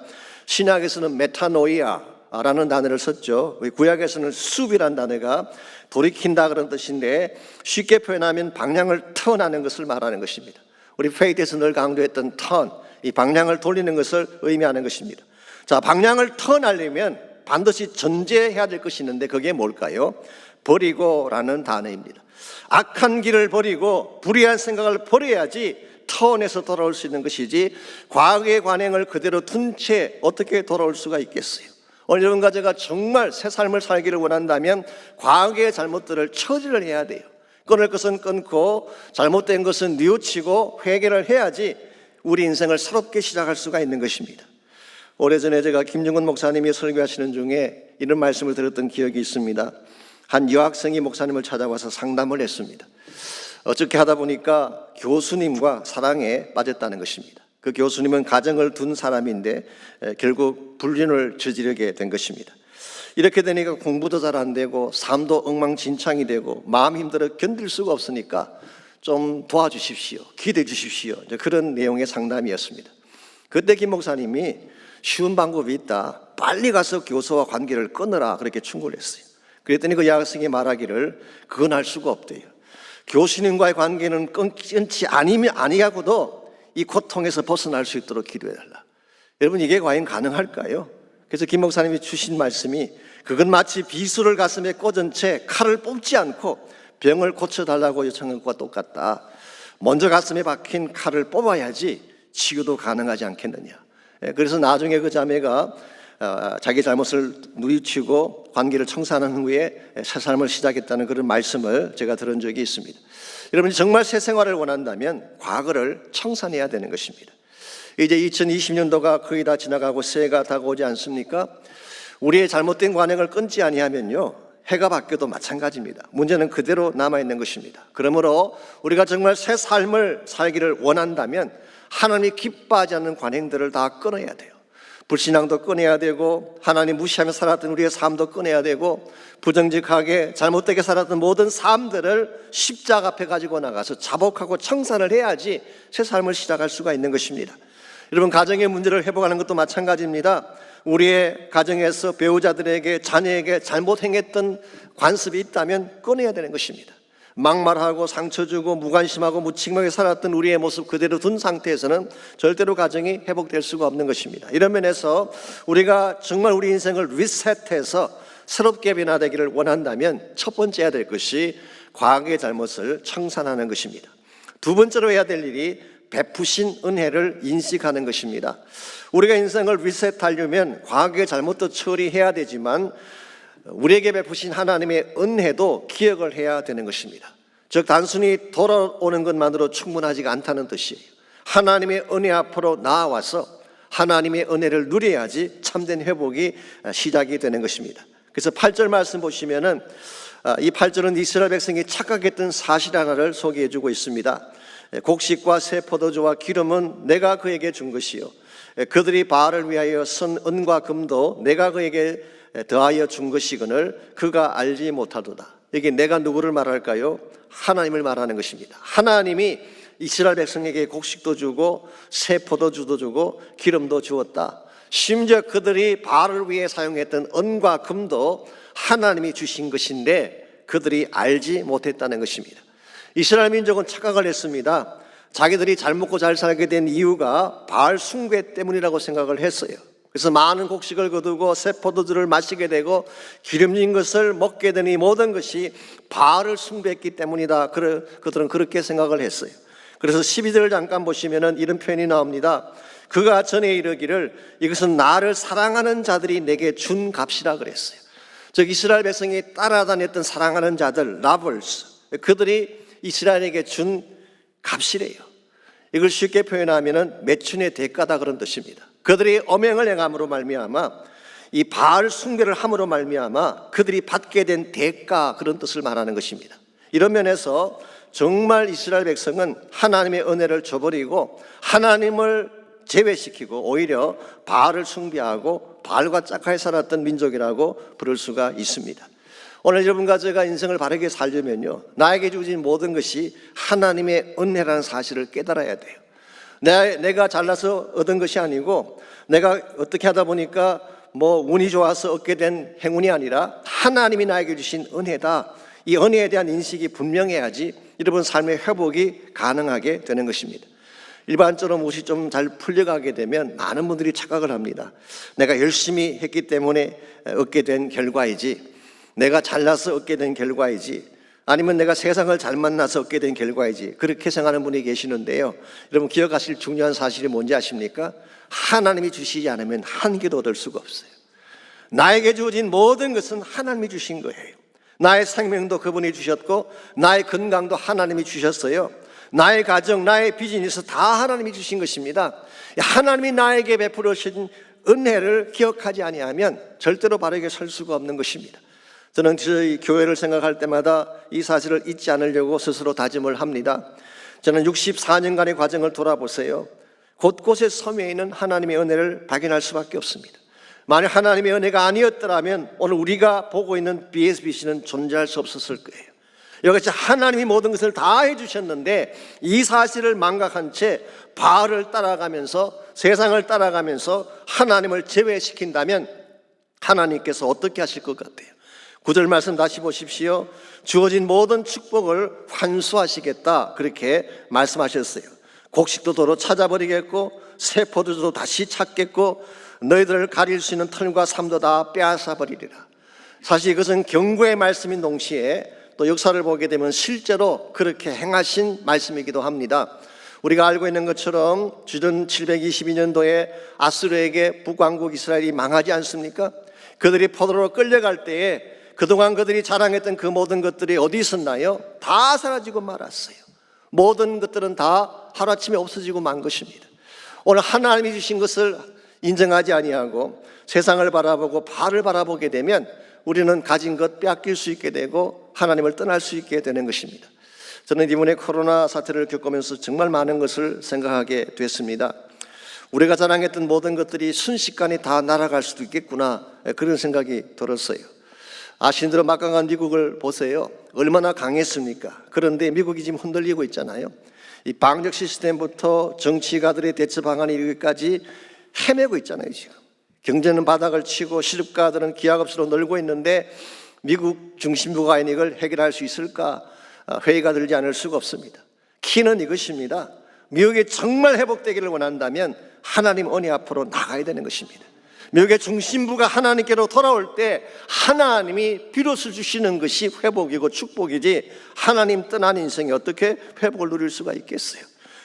신약에서는 메타노이아라는 단어를 썼죠. 구약에서는 숲이라는 단어가 돌이킨다 그런 뜻인데 쉽게 표현하면 방향을 턴하는 것을 말하는 것입니다. 우리 페이트에서 늘 강조했던 턴, 이 방향을 돌리는 것을 의미하는 것입니다. 자, 방향을 턴하려면 반드시 전제해야 될 것이 있는데 그게 뭘까요? 버리고라는 단어입니다. 악한 길을 버리고 불의한 생각을 버려야지 턴에서 돌아올 수 있는 것이지 과거의 관행을 그대로 둔 채 어떻게 돌아올 수가 있겠어요? 오늘 여러분과 제가 정말 새 삶을 살기를 원한다면 과거의 잘못들을 처리를 해야 돼요. 끊을 것은 끊고 잘못된 것은 뉘우치고 회개를 해야지 우리 인생을 새롭게 시작할 수가 있는 것입니다. 오래전에 제가 김정근 목사님이 설교하시는 중에 이런 말씀을 들었던 기억이 있습니다. 한 여학생이 목사님을 찾아와서 상담을 했습니다. 어떻게 하다 보니까 교수님과 사랑에 빠졌다는 것입니다. 그 교수님은 가정을 둔 사람인데 결국 불륜을 저지르게 된 것입니다. 이렇게 되니까 공부도 잘 안 되고 삶도 엉망진창이 되고 마음 힘들어 견딜 수가 없으니까 좀 도와주십시오, 기대해 주십시오, 그런 내용의 상담이었습니다. 그때 김 목사님이 쉬운 방법이 있다, 빨리 가서 교수와 관계를 끊으라, 그렇게 충고를 했어요. 그랬더니 그 여학생이 말하기를 그건 할 수가 없대요. 교수님과의 관계는 끊지 아니하고도 이 고통에서 벗어날 수 있도록 기도해달라. 여러분, 이게 과연 가능할까요? 그래서 김 목사님이 주신 말씀이 그건 마치 비수를 가슴에 꽂은 채 칼을 뽑지 않고 병을 고쳐달라고 요청한 것과 똑같다. 먼저 가슴에 박힌 칼을 뽑아야지 치유도 가능하지 않겠느냐. 그래서 나중에 그 자매가 자기 잘못을 뉘우치고 관계를 청산한 후에 새 삶을 시작했다는 그런 말씀을 제가 들은 적이 있습니다. 여러분이 정말 새 생활을 원한다면 과거를 청산해야 되는 것입니다. 이제 2020년도가 거의 다 지나가고 새해가 다가오지 않습니까? 우리의 잘못된 관행을 끊지 아니하면요, 해가 바뀌어도 마찬가지입니다. 문제는 그대로 남아있는 것입니다. 그러므로 우리가 정말 새 삶을 살기를 원한다면 하나님이 기뻐하지 않는 관행들을 다 끊어야 돼요. 불신앙도 끊어야 되고 하나님 무시하며 살았던 우리의 삶도 끊어야 되고 부정직하게 잘못되게 살았던 모든 삶들을 십자가 앞에 가지고 나가서 자복하고 청산을 해야지 새 삶을 시작할 수가 있는 것입니다. 여러분, 가정의 문제를 회복하는 것도 마찬가지입니다. 우리의 가정에서 배우자들에게, 자녀에게 잘못 행했던 관습이 있다면 끊어야 되는 것입니다. 막말하고 상처 주고 무관심하고 무책임하게 살았던 우리의 모습 그대로 둔 상태에서는 절대로 가정이 회복될 수가 없는 것입니다. 이런 면에서 우리가 정말 우리 인생을 리셋해서 새롭게 변화되기를 원한다면 첫 번째 해야 될 것이 과거의 잘못을 청산하는 것입니다. 두 번째로 해야 될 일이 베푸신 은혜를 인식하는 것입니다. 우리가 인생을 리셋하려면 과거의 잘못도 처리해야 되지만 우리에게 베푸신 하나님의 은혜도 기억을 해야 되는 것입니다. 즉 단순히 돌아오는 것만으로 충분하지가 않다는 뜻이에요. 하나님의 은혜 앞으로 나아와서 하나님의 은혜를 누려야지 참된 회복이 시작이 되는 것입니다. 그래서 8절 말씀 보시면은 이 8절은 이스라엘 백성이 착각했던 사실 하나를 소개해 주고 있습니다. 곡식과 새 포도주와 기름은 내가 그에게 준 것이요 그들이 바알을 위하여 쓴 은과 금도 내가 그에게 더하여 준 것이거늘 그가 알지 못하도다. 이게 내가 누구를 말할까요? 하나님을 말하는 것입니다. 하나님이 이스라엘 백성에게 곡식도 주고 새 포도주도 주고 기름도 주었다. 심지어 그들이 바알을 위해 사용했던 은과 금도 하나님이 주신 것인데 그들이 알지 못했다는 것입니다. 이스라엘 민족은 착각을 했습니다. 자기들이 잘 먹고 잘 살게 된 이유가 바알 숭배 때문이라고 생각을 했어요. 그래서 많은 곡식을 거두고 새 포도주를 마시게 되고 기름진 것을 먹게 되니 모든 것이 바알을 숭배했기 때문이다. 그들은 그렇게 생각을 했어요. 그래서 12절을 잠깐 보시면은 이런 표현이 나옵니다. 그가 전에 이르기를 이것은 나를 사랑하는 자들이 내게 준 값이라 그랬어요. 즉 이스라엘 백성이 따라다녔던 사랑하는 자들, 라벌스, 그들이 이스라엘에게 준 값이래요. 이걸 쉽게 표현하면은 매춘의 대가다 그런 뜻입니다. 그들이 엄행을 행함으로 말미암아 이 바알 숭배를 함으로 말미암아 그들이 받게 된 대가, 그런 뜻을 말하는 것입니다. 이런 면에서 정말 이스라엘 백성은 하나님의 은혜를 저버리고 하나님을 제외시키고 오히려 바알을 숭배하고 바알과 짝하게 살았던 민족이라고 부를 수가 있습니다. 오늘 여러분과 제가 인생을 바르게 살려면요, 나에게 주어진 모든 것이 하나님의 은혜라는 사실을 깨달아야 돼요. 내가 잘나서 얻은 것이 아니고 내가 어떻게 하다 보니까 운이 좋아서 얻게 된 행운이 아니라 하나님이 나에게 주신 은혜다. 이 은혜에 대한 인식이 분명해야지 여러분 삶의 회복이 가능하게 되는 것입니다. 일반적으로 무엇이 좀 잘 풀려가게 되면 많은 분들이 착각을 합니다. 내가 열심히 했기 때문에 얻게 된 결과이지, 내가 잘나서 얻게 된 결과이지, 아니면 내가 세상을 잘 만나서 얻게 된 결과이지, 그렇게 생각하는 분이 계시는데요, 여러분 기억하실 중요한 사실이 뭔지 아십니까? 하나님이 주시지 않으면 한 개도 얻을 수가 없어요. 나에게 주어진 모든 것은 하나님이 주신 거예요. 나의 생명도 그분이 주셨고 나의 건강도 하나님이 주셨어요. 나의 가정, 나의 비즈니스 다 하나님이 주신 것입니다. 하나님이 나에게 베풀어 주신 은혜를 기억하지 아니하면 절대로 바르게 설 수가 없는 것입니다. 저는 저희 교회를 생각할 때마다 이 사실을 잊지 않으려고 스스로 다짐을 합니다. 저는 64년간의 과정을 돌아보세요. 곳곳에 섬에 있는 하나님의 은혜를 발견할 수밖에 없습니다. 만약 하나님의 은혜가 아니었더라면 오늘 우리가 보고 있는 BSBC는 존재할 수 없었을 거예요. 여기서 하나님이 모든 것을 다 해주셨는데 이 사실을 망각한 채 바알을 따라가면서 세상을 따라가면서 하나님을 제외시킨다면 하나님께서 어떻게 하실 것 같아요? 9절 말씀 다시 보십시오. 주어진 모든 축복을 환수하시겠다 그렇게 말씀하셨어요. 곡식도 도로 찾아버리겠고 새 포도주도 다시 찾겠고 너희들을 가릴 수 있는 털과 삶도 다 빼앗아 버리리라. 사실 이것은 경고의 말씀인 동시에 또 역사를 보게 되면 실제로 그렇게 행하신 말씀이기도 합니다. 우리가 알고 있는 것처럼 주전 722년도에 아수르에게 북왕국 이스라엘이 망하지 않습니까? 그들이 포로로 끌려갈 때에 그동안 그들이 자랑했던 그 모든 것들이 어디 있었나요? 다 사라지고 말았어요. 모든 것들은 다 하루아침에 없어지고 만 것입니다. 오늘 하나님이 주신 것을 인정하지 아니하고 세상을 바라보고 바알을 바라보게 되면 우리는 가진 것 빼앗길 수 있게 되고 하나님을 떠날 수 있게 되는 것입니다. 저는 이번에 코로나 사태를 겪으면서 정말 많은 것을 생각하게 됐습니다. 우리가 자랑했던 모든 것들이 순식간에 다 날아갈 수도 있겠구나 그런 생각이 들었어요. 아시는 막강한 미국을 보세요. 얼마나 강했습니까? 그런데 미국이 지금 흔들리고 있잖아요. 이 방역 시스템부터 정치가들의 대처 방안에 이르기까지 헤매고 있잖아요. 지금 경제는 바닥을 치고 시집가들은 기하급수로 늘고 있는데 미국 중심부가 아닌 이걸 해결할 수 있을까 회의가 들지 않을 수가 없습니다. 키는 이것입니다. 미국이 정말 회복되기를 원한다면 하나님 은혜 앞으로 나가야 되는 것입니다. 미국의 중심부가 하나님께로 돌아올 때 하나님이 비로소 주시는 것이 회복이고 축복이지 하나님 떠난 인생이 어떻게 회복을 누릴 수가 있겠어요?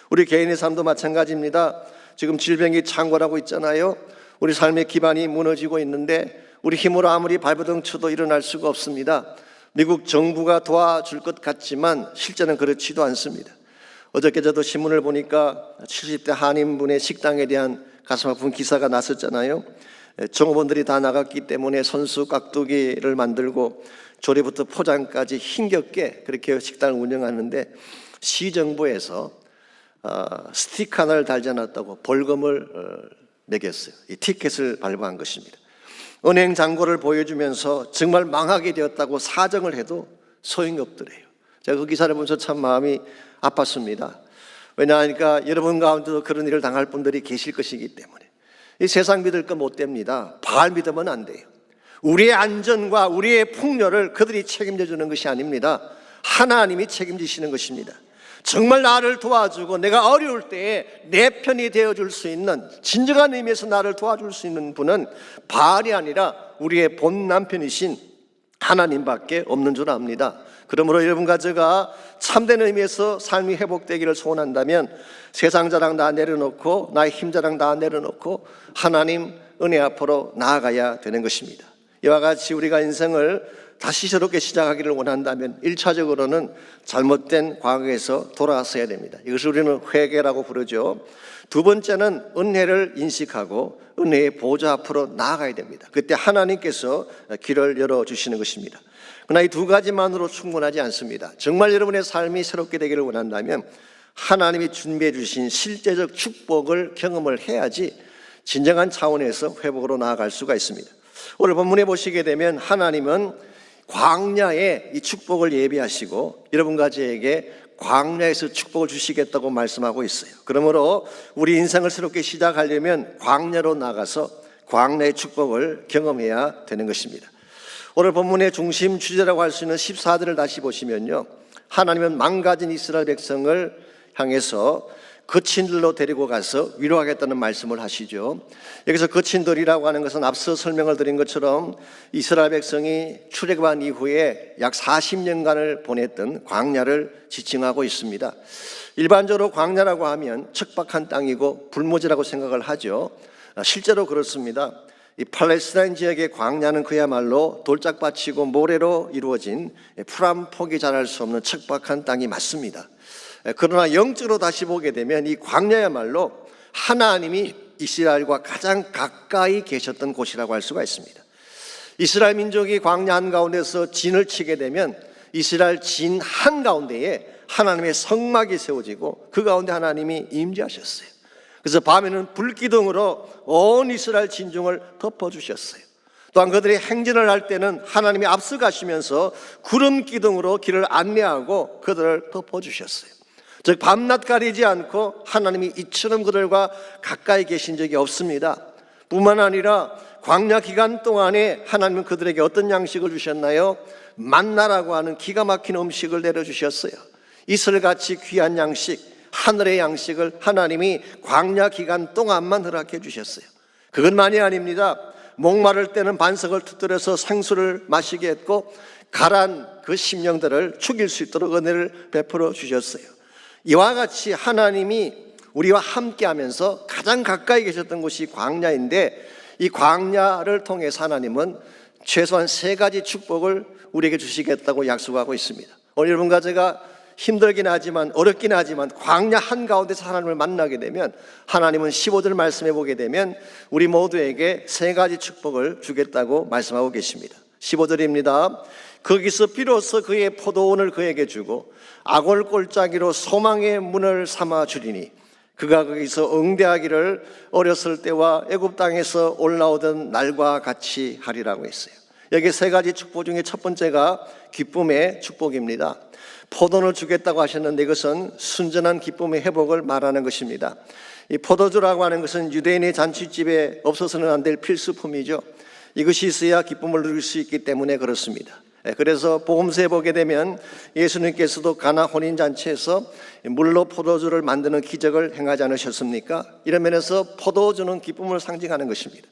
우리 개인의 삶도 마찬가지입니다. 지금 질병이 창궐하고 있잖아요. 우리 삶의 기반이 무너지고 있는데 우리 힘으로 아무리 발버둥 쳐도 일어날 수가 없습니다. 미국 정부가 도와줄 것 같지만 실제는 그렇지도 않습니다. 어저께 저도 신문을 보니까 70대 한인분의 식당에 대한 가슴 아픈 기사가 났었잖아요. 종업원들이 다 나갔기 때문에 선수 깍두기를 만들고 조리부터 포장까지 힘겹게 그렇게 식당을 운영하는데 시정부에서 스티커 하나를 달지 않았다고 벌금을 매겼어요. 이 티켓을 발부한 것입니다. 은행 잔고를 보여주면서 정말 망하게 되었다고 사정을 해도 소용이 없더래요. 제가 그 기사를 보면서 참 마음이 아팠습니다. 왜냐하니까 여러분 가운데도 그런 일을 당할 분들이 계실 것이기 때문에 이 세상 믿을 거 못 됩니다. 바알 믿으면 안 돼요. 우리의 안전과 우리의 풍요를 그들이 책임져 주는 것이 아닙니다. 하나님이 책임지시는 것입니다. 정말 나를 도와주고 내가 어려울 때에 내 편이 되어줄 수 있는 진정한 의미에서 나를 도와줄 수 있는 분은 바알이 아니라 우리의 본 남편이신 하나님밖에 없는 줄 압니다. 그러므로 여러분과 제가 참된 의미에서 삶이 회복되기를 소원한다면 세상 자랑 다 내려놓고 나의 힘 자랑 다 내려놓고 하나님 은혜 앞으로 나아가야 되는 것입니다. 이와 같이 우리가 인생을 다시 새롭게 시작하기를 원한다면 1차적으로는 잘못된 과거에서 돌아서야 됩니다. 이것을 우리는 회개라고 부르죠. 두 번째는 은혜를 인식하고 은혜의 보좌 앞으로 나아가야 됩니다. 그때 하나님께서 길을 열어주시는 것입니다. 그러나 이 두 가지만으로 충분하지 않습니다. 정말 여러분의 삶이 새롭게 되기를 원한다면 하나님이 준비해 주신 실제적 축복을 경험을 해야지 진정한 차원에서 회복으로 나아갈 수가 있습니다. 오늘 본문에 보시게 되면 하나님은 광야에 이 축복을 예비하시고 여러분과 저에게 광야에서 축복을 주시겠다고 말씀하고 있어요. 그러므로 우리 인생을 새롭게 시작하려면 광야로 나가서 광야의 축복을 경험해야 되는 것입니다. 오늘 본문의 중심 주제라고 할 수 있는 14절을 다시 보시면요, 하나님은 망가진 이스라엘 백성을 향해서 거친들로 데리고 가서 위로하겠다는 말씀을 하시죠. 여기서 거친들이라고 하는 것은 앞서 설명을 드린 것처럼 이스라엘 백성이 출애굽한 이후에 약 40년간을 보냈던 광야를 지칭하고 있습니다. 일반적으로 광야라고 하면 척박한 땅이고 불모지라고 생각을 하죠. 실제로 그렇습니다. 이 팔레스타인 지역의 광야는 그야말로 돌짝밭이고 모래로 이루어진 풀 한 폭이 자랄 수 없는 척박한 땅이 맞습니다. 그러나 영적으로 다시 보게 되면 이 광야야말로 하나님이 이스라엘과 가장 가까이 계셨던 곳이라고 할 수가 있습니다. 이스라엘 민족이 광야 한가운데서 진을 치게 되면 이스라엘 진 한가운데에 하나님의 성막이 세워지고 그 가운데 하나님이 임재하셨어요. 그래서 밤에는 불기둥으로 온 이스라엘 진중을 덮어주셨어요. 또한 그들이 행진을 할 때는 하나님이 앞서가시면서 구름 기둥으로 길을 안내하고 그들을 덮어주셨어요. 즉 밤낮 가리지 않고 하나님이 이처럼 그들과 가까이 계신 적이 없습니다. 뿐만 아니라 광야 기간 동안에 하나님은 그들에게 어떤 양식을 주셨나요? 만나라고 하는 기가 막힌 음식을 내려주셨어요. 이슬같이 귀한 양식, 하늘의 양식을 하나님이 광야 기간 동안만 허락해 주셨어요. 그것만이 아닙니다. 목마를 때는 반석을 터뜨려서 생수를 마시게 했고 가란 그 심령들을 죽일 수 있도록 은혜를 베풀어 주셨어요. 이와 같이 하나님이 우리와 함께하면서 가장 가까이 계셨던 곳이 광야인데, 이 광야를 통해서 하나님은 최소한 3가지 축복을 우리에게 주시겠다고 약속하고 있습니다. 오늘 여러분과 제가 힘들긴 하지만 어렵긴 하지만 광야 한가운데서 하나님을 만나게 되면 하나님은 15절 말씀해 보게 되면 우리 모두에게 3가지 축복을 주겠다고 말씀하고 계십니다. 15절입니다. 거기서 비로소 그의 포도원을 그에게 주고 아골 골짜기로 소망의 문을 삼아 주리니 그가 거기서 응대하기를 어렸을 때와 애굽 땅에서 올라오던 날과 같이 하리라고 했어요. 여기 3가지 축복 중에 첫 번째가 기쁨의 축복입니다. 포도를 주겠다고 하셨는데 이것은 순전한 기쁨의 회복을 말하는 것입니다. 이 포도주라고 하는 것은 유대인의 잔치집에 없어서는 안 될 필수품이죠. 이것이 있어야 기쁨을 누릴 수 있기 때문에 그렇습니다. 그래서 복음서에 보게 되면 예수님께서도 가나 혼인잔치에서 물로 포도주를 만드는 기적을 행하지 않으셨습니까? 이런 면에서 포도주는 기쁨을 상징하는 것입니다.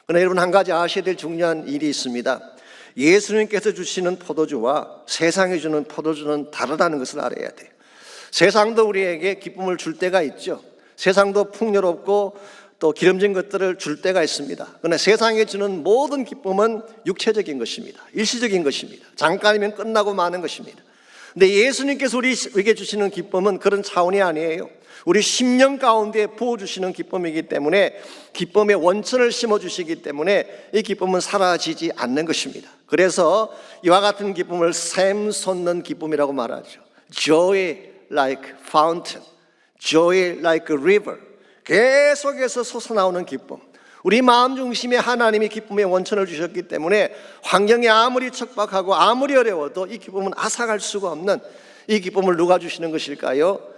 그러나 여러분, 한 가지 아셔야 될 중요한 일이 있습니다. 예수님께서 주시는 포도주와 세상이 주는 포도주는 다르다는 것을 알아야 돼요. 세상도 우리에게 기쁨을 줄 때가 있죠. 세상도 풍요롭고 또 기름진 것들을 줄 때가 있습니다. 그러나 세상에 주는 모든 기쁨은 육체적인 것입니다. 일시적인 것입니다. 잠깐이면 끝나고 마는 것입니다. 근데 예수님께서 우리에게 주시는 기쁨은 그런 차원이 아니에요. 우리 심령 가운데 부어주시는 기쁨이기 때문에, 기쁨의 원천을 심어주시기 때문에 이 기쁨은 사라지지 않는 것입니다. 그래서 이와 같은 기쁨을 샘솟는 기쁨이라고 말하죠. Joy like fountain, joy like a river. 계속해서 솟아나오는 기쁨. 우리 마음 중심에 하나님이 기쁨의 원천을 주셨기 때문에 환경이 아무리 척박하고 아무리 어려워도 이 기쁨은 앗아갈 수가 없는, 이 기쁨을 누가 주시는 것일까요?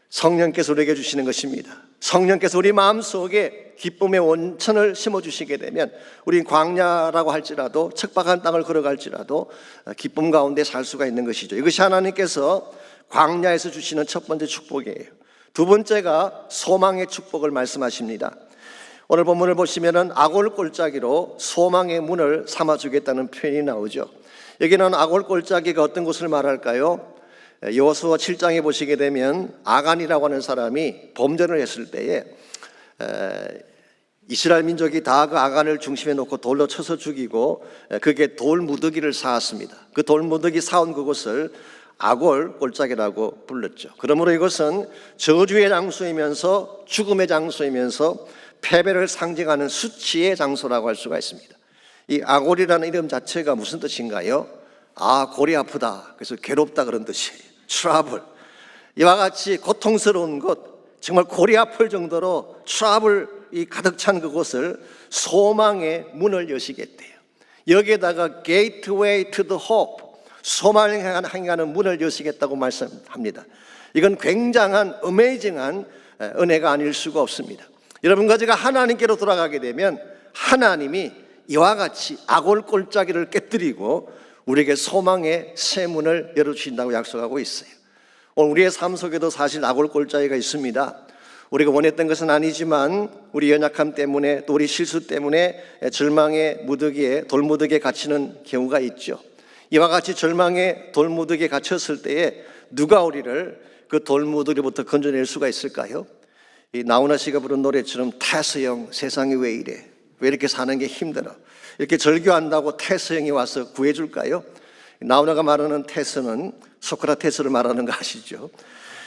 성령께서 우리에게 주시는 것입니다. 성령께서 우리 마음속에 기쁨의 원천을 심어주시게 되면 우리 광야라고 할지라도 척박한 땅을 걸어갈지라도 기쁨 가운데 살 수가 있는 것이죠. 이것이 하나님께서 광야에서 주시는 첫 번째 축복이에요. 두 번째가 소망의 축복을 말씀하십니다. 오늘 본문을 보시면은 아골 골짜기로 소망의 문을 삼아주겠다는 표현이 나오죠. 여기는 아골 골짜기가 어떤 곳을 말할까요? 여호수아 7장에 보시게 되면 아간이라고 하는 사람이 범죄를 했을 때에 이스라엘 민족이 다 그 아간을 중심에 놓고 돌로 쳐서 죽이고 그게 돌 무더기를 쌓았습니다. 그 돌 무더기 쌓은 그곳을 아골 골짜기라고 불렀죠. 그러므로 이것은 저주의 장소이면서 죽음의 장소이면서 패배를 상징하는 수치의 장소라고 할 수가 있습니다. 이 아골이라는 이름 자체가 무슨 뜻인가요? 아, 골이 아프다. 그래서 괴롭다 그런 뜻이에요. 트러블. 이와 같이 고통스러운 곳, 정말 골이 아플 정도로 트러블이 가득 찬 그곳을 소망의 문을 여시겠대요. 여기에다가 gateway to the hope, 소망을 향하는 문을 여시겠다고 말씀합니다. 이건 굉장한 어메이징한 은혜가 아닐 수가 없습니다. 여러분과 제가 하나님께로 돌아가게 되면 하나님이 이와 같이 아골 골짜기를 깨뜨리고 우리에게 소망의 새 문을 열어주신다고 약속하고 있어요. 오늘 우리의 삶 속에도 사실 아골 골짜기가 있습니다. 우리가 원했던 것은 아니지만 우리 연약함 때문에 또 우리 실수 때문에 절망의 무더기에 돌무더기에 갇히는 경우가 있죠. 이와 같이 절망의 돌무더기에 갇혔을 때에 누가 우리를 그 돌무더기로부터 건져낼 수가 있을까요? 이 나훈아 씨가 부른 노래처럼 태스 형 세상이 왜 이래, 왜 이렇게 사는 게 힘들어, 이렇게 절규한다고 태스 형이 와서 구해줄까요? 나훈아가 말하는 태스는 소크라테스를 말하는 거 아시죠?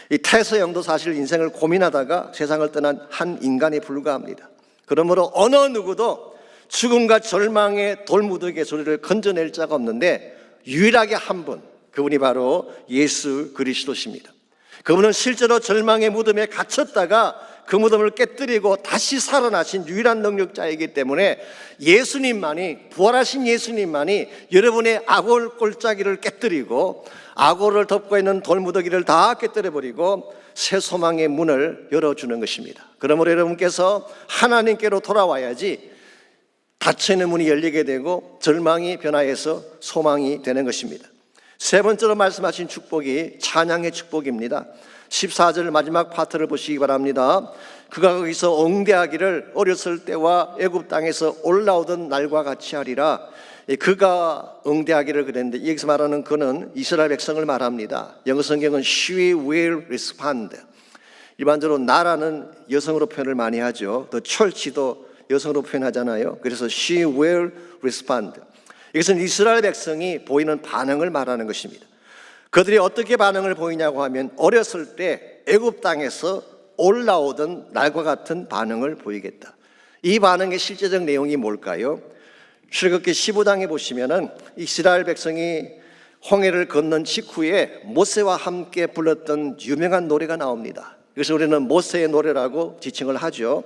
이 태스 형도 사실 인생을 고민하다가 세상을 떠난 한 인간에 불과합니다. 그러므로 어느 누구도 죽음과 절망의 돌무더기에서 우리를 건져낼 자가 없는데 유일하게 한 분, 그분이 바로 예수 그리스도십니다. 그분은 실제로 절망의 무덤에 갇혔다가 그 무덤을 깨뜨리고 다시 살아나신 유일한 능력자이기 때문에 예수님만이, 부활하신 예수님만이 여러분의 악올 골짜기를 깨뜨리고 악올을 덮고 있는 돌무더기를 다 깨뜨려버리고 새 소망의 문을 열어주는 것입니다. 그러므로 여러분께서 하나님께로 돌아와야지 닫혀있는 문이 열리게 되고 절망이 변화해서 소망이 되는 것입니다. 세 번째로 말씀하신 축복이 찬양의 축복입니다. 14절 마지막 파트를 보시기 바랍니다. 그가 거기서 응대하기를 어렸을 때와 애굽 땅에서 올라오던 날과 같이 하리라. 그가 응대하기를 그랬는데 여기서 말하는 그는 이스라엘 백성을 말합니다. 영어 성경은 she will respond. 일반적으로 나라는 여성으로 표현을 많이 하죠. 또 철치도 여성으로 표현하잖아요. 그래서 she will respond. 이것은 이스라엘 백성이 보이는 반응을 말하는 것입니다. 그들이 어떻게 반응을 보이냐고 하면 어렸을 때 애굽 땅에서 올라오던 날과 같은 반응을 보이겠다. 이 반응의 실제적 내용이 뭘까요? 출애굽기 15장에 보시면은 이스라엘 백성이 홍해를 건넌 직후에 모세와 함께 불렀던 유명한 노래가 나옵니다. 그래서 우리는 모세의 노래라고 지칭을 하죠.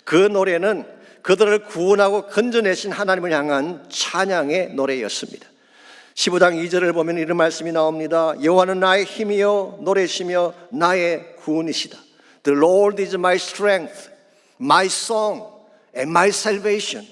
그 노래는 그들을 구원하고 건져내신 하나님을 향한 찬양의 노래였습니다. 15장 2절을 보면 이런 말씀이 나옵니다. 여호와는 나의 힘이요 노래시며 나의 구원이시다. The Lord is my strength, my song, and my salvation.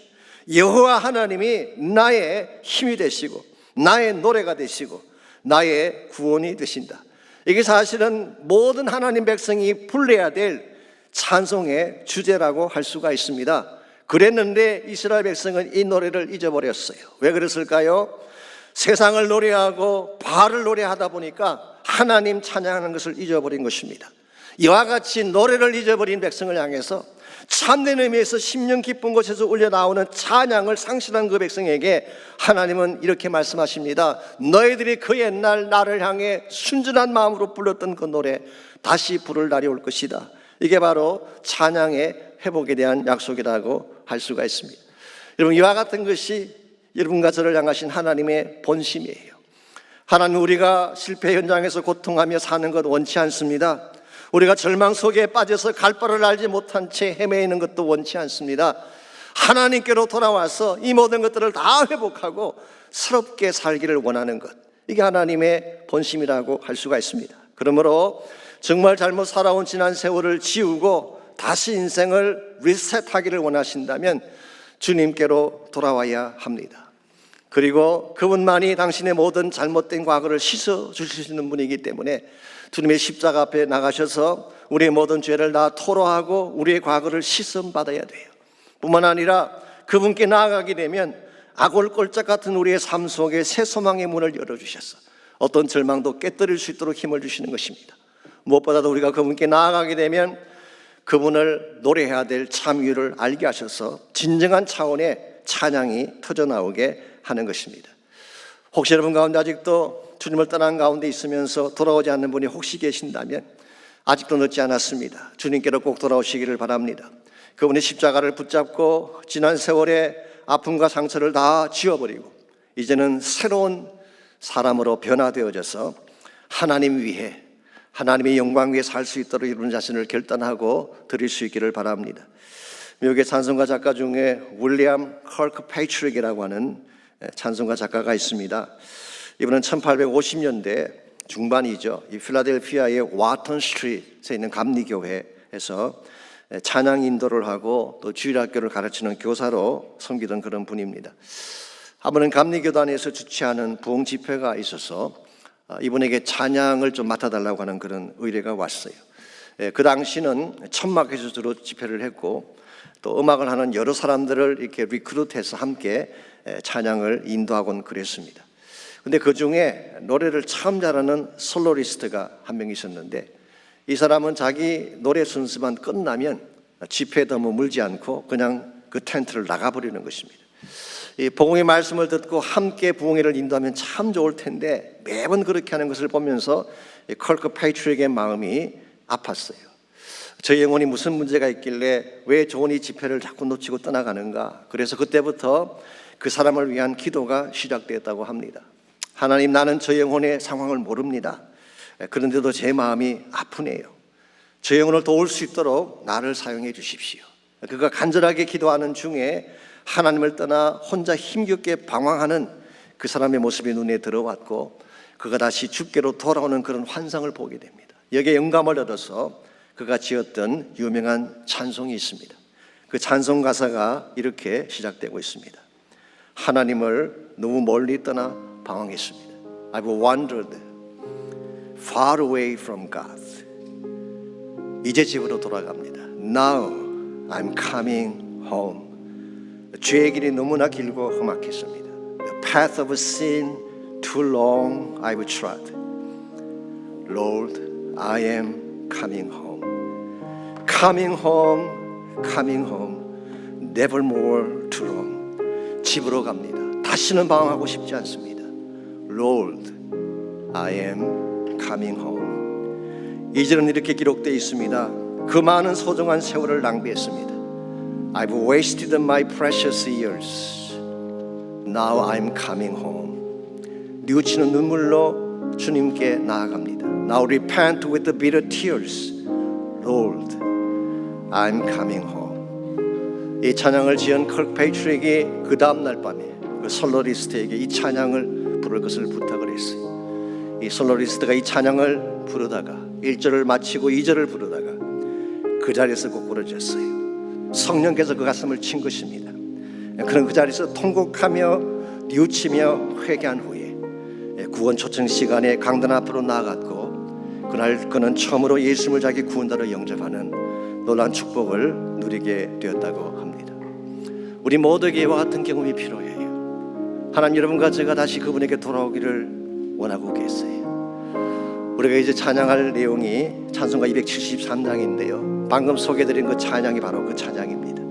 여호와 하나님이 나의 힘이 되시고 나의 노래가 되시고 나의 구원이 되신다. 이게 사실은 모든 하나님 백성이 불러야 될 찬송의 주제라고 할 수가 있습니다. 그랬는데 이스라엘 백성은 이 노래를 잊어버렸어요. 왜 그랬을까요? 세상을 노래하고 바알을 노래하다 보니까 하나님 찬양하는 것을 잊어버린 것입니다. 이와 같이 노래를 잊어버린 백성을 향해서 참된 의미에서 심령 깊은 곳에서 울려나오는 찬양을 상실한 그 백성에게 하나님은 이렇게 말씀하십니다. 너희들이 그 옛날 나를 향해 순전한 마음으로 불렀던 그 노래 다시 부를 날이 올 것이다. 이게 바로 찬양의 회복에 대한 약속이라고 할 수가 있습니다. 여러분, 이와 같은 것이 여러분과 저를 향하신 하나님의 본심이에요. 하나님, 우리가 실패 현장에서 고통하며 사는 것 원치 않습니다. 우리가 절망 속에 빠져서 갈 바를 알지 못한 채 헤매이는 것도 원치 않습니다. 하나님께로 돌아와서 이 모든 것들을 다 회복하고 새롭게 살기를 원하는 것, 이게 하나님의 본심이라고 할 수가 있습니다. 그러므로 정말 잘못 살아온 지난 세월을 지우고 다시 인생을 리셋하기를 원하신다면 주님께로 돌아와야 합니다. 그리고 그분만이 당신의 모든 잘못된 과거를 씻어주실 수 있는 분이기 때문에 주님의 십자가 앞에 나가셔서 우리의 모든 죄를 다 토로하고 우리의 과거를 씻음받아야 돼요. 뿐만 아니라 그분께 나아가게 되면 악올골짝 같은 우리의 삶 속에 새 소망의 문을 열어주셔서 어떤 절망도 깨뜨릴 수 있도록 힘을 주시는 것입니다. 무엇보다도 우리가 그분께 나아가게 되면 그분을 노래해야 될 참 이유를 알게 하셔서 진정한 차원의 찬양이 터져나오게 하는 것입니다. 혹시 여러분 가운데 아직도 주님을 떠난 가운데 있으면서 돌아오지 않는 분이 혹시 계신다면 아직도 늦지 않았습니다. 주님께로 꼭 돌아오시기를 바랍니다. 그분의 십자가를 붙잡고 지난 세월의 아픔과 상처를 다 지워버리고 이제는 새로운 사람으로 변화되어져서 하나님 위해, 하나님의 영광 위에 살 수 있도록 여러분 자신을 결단하고 드릴 수 있기를 바랍니다. 미국의 찬송가 작가 중에 윌리엄 컬크 페이트릭이라고 하는 찬송가 작가가 있습니다. 이분은 1850년대 중반이죠. 이 필라델피아의 와턴 스트리트에 있는 감리교회에서 찬양 인도를 하고 또 주일학교를 가르치는 교사로 섬기던 그런 분입니다. 한 번은 감리교단에서 주최하는 부흥 집회가 있어서 이분에게 찬양을 좀 맡아달라고 하는 그런 의뢰가 왔어요. 그 당시는 천막에서 주로 집회를 했고 또 음악을 하는 여러 사람들을 이렇게 리크루트해서 함께 찬양을 인도하곤 그랬습니다. 근데 그 중에 노래를 참 잘하는 솔로리스트가 한 명 있었는데 이 사람은 자기 노래 순서만 끝나면 집회에 더 머물지 않고 그냥 그 텐트를 나가버리는 것입니다. 이 복음의 말씀을 듣고 함께 부흥회를 인도하면 참 좋을 텐데 매번 그렇게 하는 것을 보면서 컬크 페이트릭의 마음이 아팠어요. 저 영혼이 무슨 문제가 있길래 왜 좋은 이 집회를 자꾸 놓치고 떠나가는가. 그래서 그때부터 그 사람을 위한 기도가 시작되었다고 합니다. 하나님, 나는 저 영혼의 상황을 모릅니다. 그런데도 제 마음이 아프네요. 저 영혼을 도울 수 있도록 나를 사용해 주십시오. 그가 간절하게 기도하는 중에 하나님을 떠나 혼자 힘겹게 방황하는 그 사람의 모습이 눈에 들어왔고 그가 다시 주께로 돌아오는 그런 환상을 보게 됩니다. 여기에 영감을 얻어서 그가 지었던 유명한 찬송이 있습니다. 그 찬송 가사가 이렇게 시작되고 있습니다. 하나님을 너무 멀리 떠나 방황했습니다. I've wandered far away from God. 이제 집으로 돌아갑니다. Now I'm coming home. 죄의 길이 너무나 길고 험악했습니다. The path of sin too long I've trod. Lord, I am coming home. Coming home, coming home. Never more to roam. 집으로 갑니다. 다시는 방황하고 싶지 않습니다. Lord, I am coming home. 2절은 이렇게 기록되어 있습니다. 그 많은 소중한 세월을 낭비했습니다. I've wasted my precious years. Now I'm coming home. 뉘우치는 눈물로 주님께 나아갑니다. Now repent with the bitter tears. Lord, I'm coming home. 이 찬양을 지은 컬 페이트릭이 그 다음 날 밤에 그 솔로리스트에게 이 찬양을 부를 것을 부탁을 했어요. 이 솔로리스트가 이 찬양을 부르다가 1절을 마치고 2절을 부르다가 그 자리에서 고꾸라졌어요. 성령께서 그 가슴을 친 것입니다. 그런 그 자리에서 통곡하며 뉘우치며 회개한 후에 구원 초청 시간에 강단 앞으로 나아갔고 그날 그는 처음으로 예수님을 자기 구원자로 영접하는 놀라운 축복을 누리게 되었다고 합니다. 우리 모두에게 이와 같은 경험이 필요해요. 하나님, 여러분과 제가 다시 그분에게 돌아오기를 원하고 계세요. 우리가 이제 찬양할 내용이 찬송가 273장인데요. 방금 소개해드린 그 찬양이 바로 그 찬양입니다.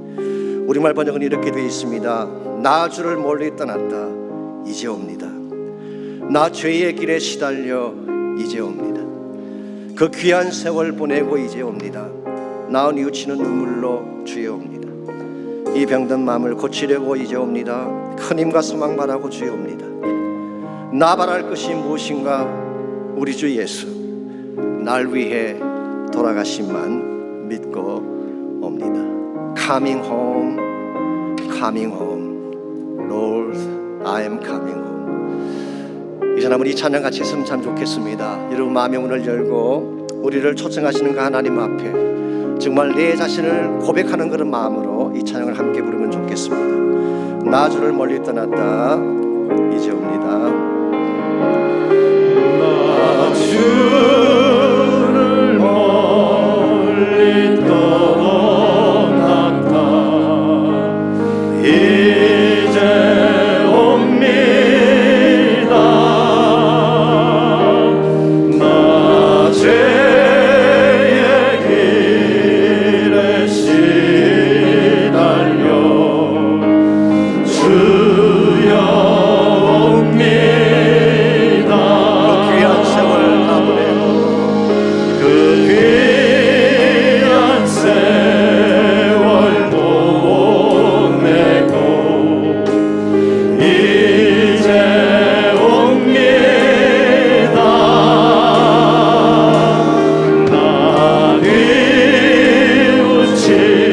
우리말 번역은 이렇게 되어 있습니다. 나 주를 멀리 떠났다 이제 옵니다. 나 죄의 길에 시달려 이제 옵니다. 그 귀한 세월 보내고 이제 옵니다. 나 뉘우치는 눈물로 주에 옵니다. 이 병든 마음을 고치려고 이제 옵니다. 큰 힘과 소망 바라고 주에 옵니다. 나 바랄 것이 무엇인가? 우리 주 예수 날 위해 돌아가심만 믿고 옵니다. Coming home, coming home. Lord, I am coming home. 이제 남은 이 찬양 같이 했으면 참 좋겠습니다. 여러분 마음의 문을 열고 우리를 초청하시는 그 하나님 앞에 정말 내 자신을 고백하는 그런 마음으로 이 찬양을 함께 부르면 좋겠습니다. 나 주를 멀리 떠났다 이제 옵니다. 주를 멀리 떠났다 이제 옵니다. 나 죄의 길에 시달려 주여 옵니다. 그 귀한 세월 보내고 이제 옵니다. 나 뉘우치는 눈물로 주여 옵니다.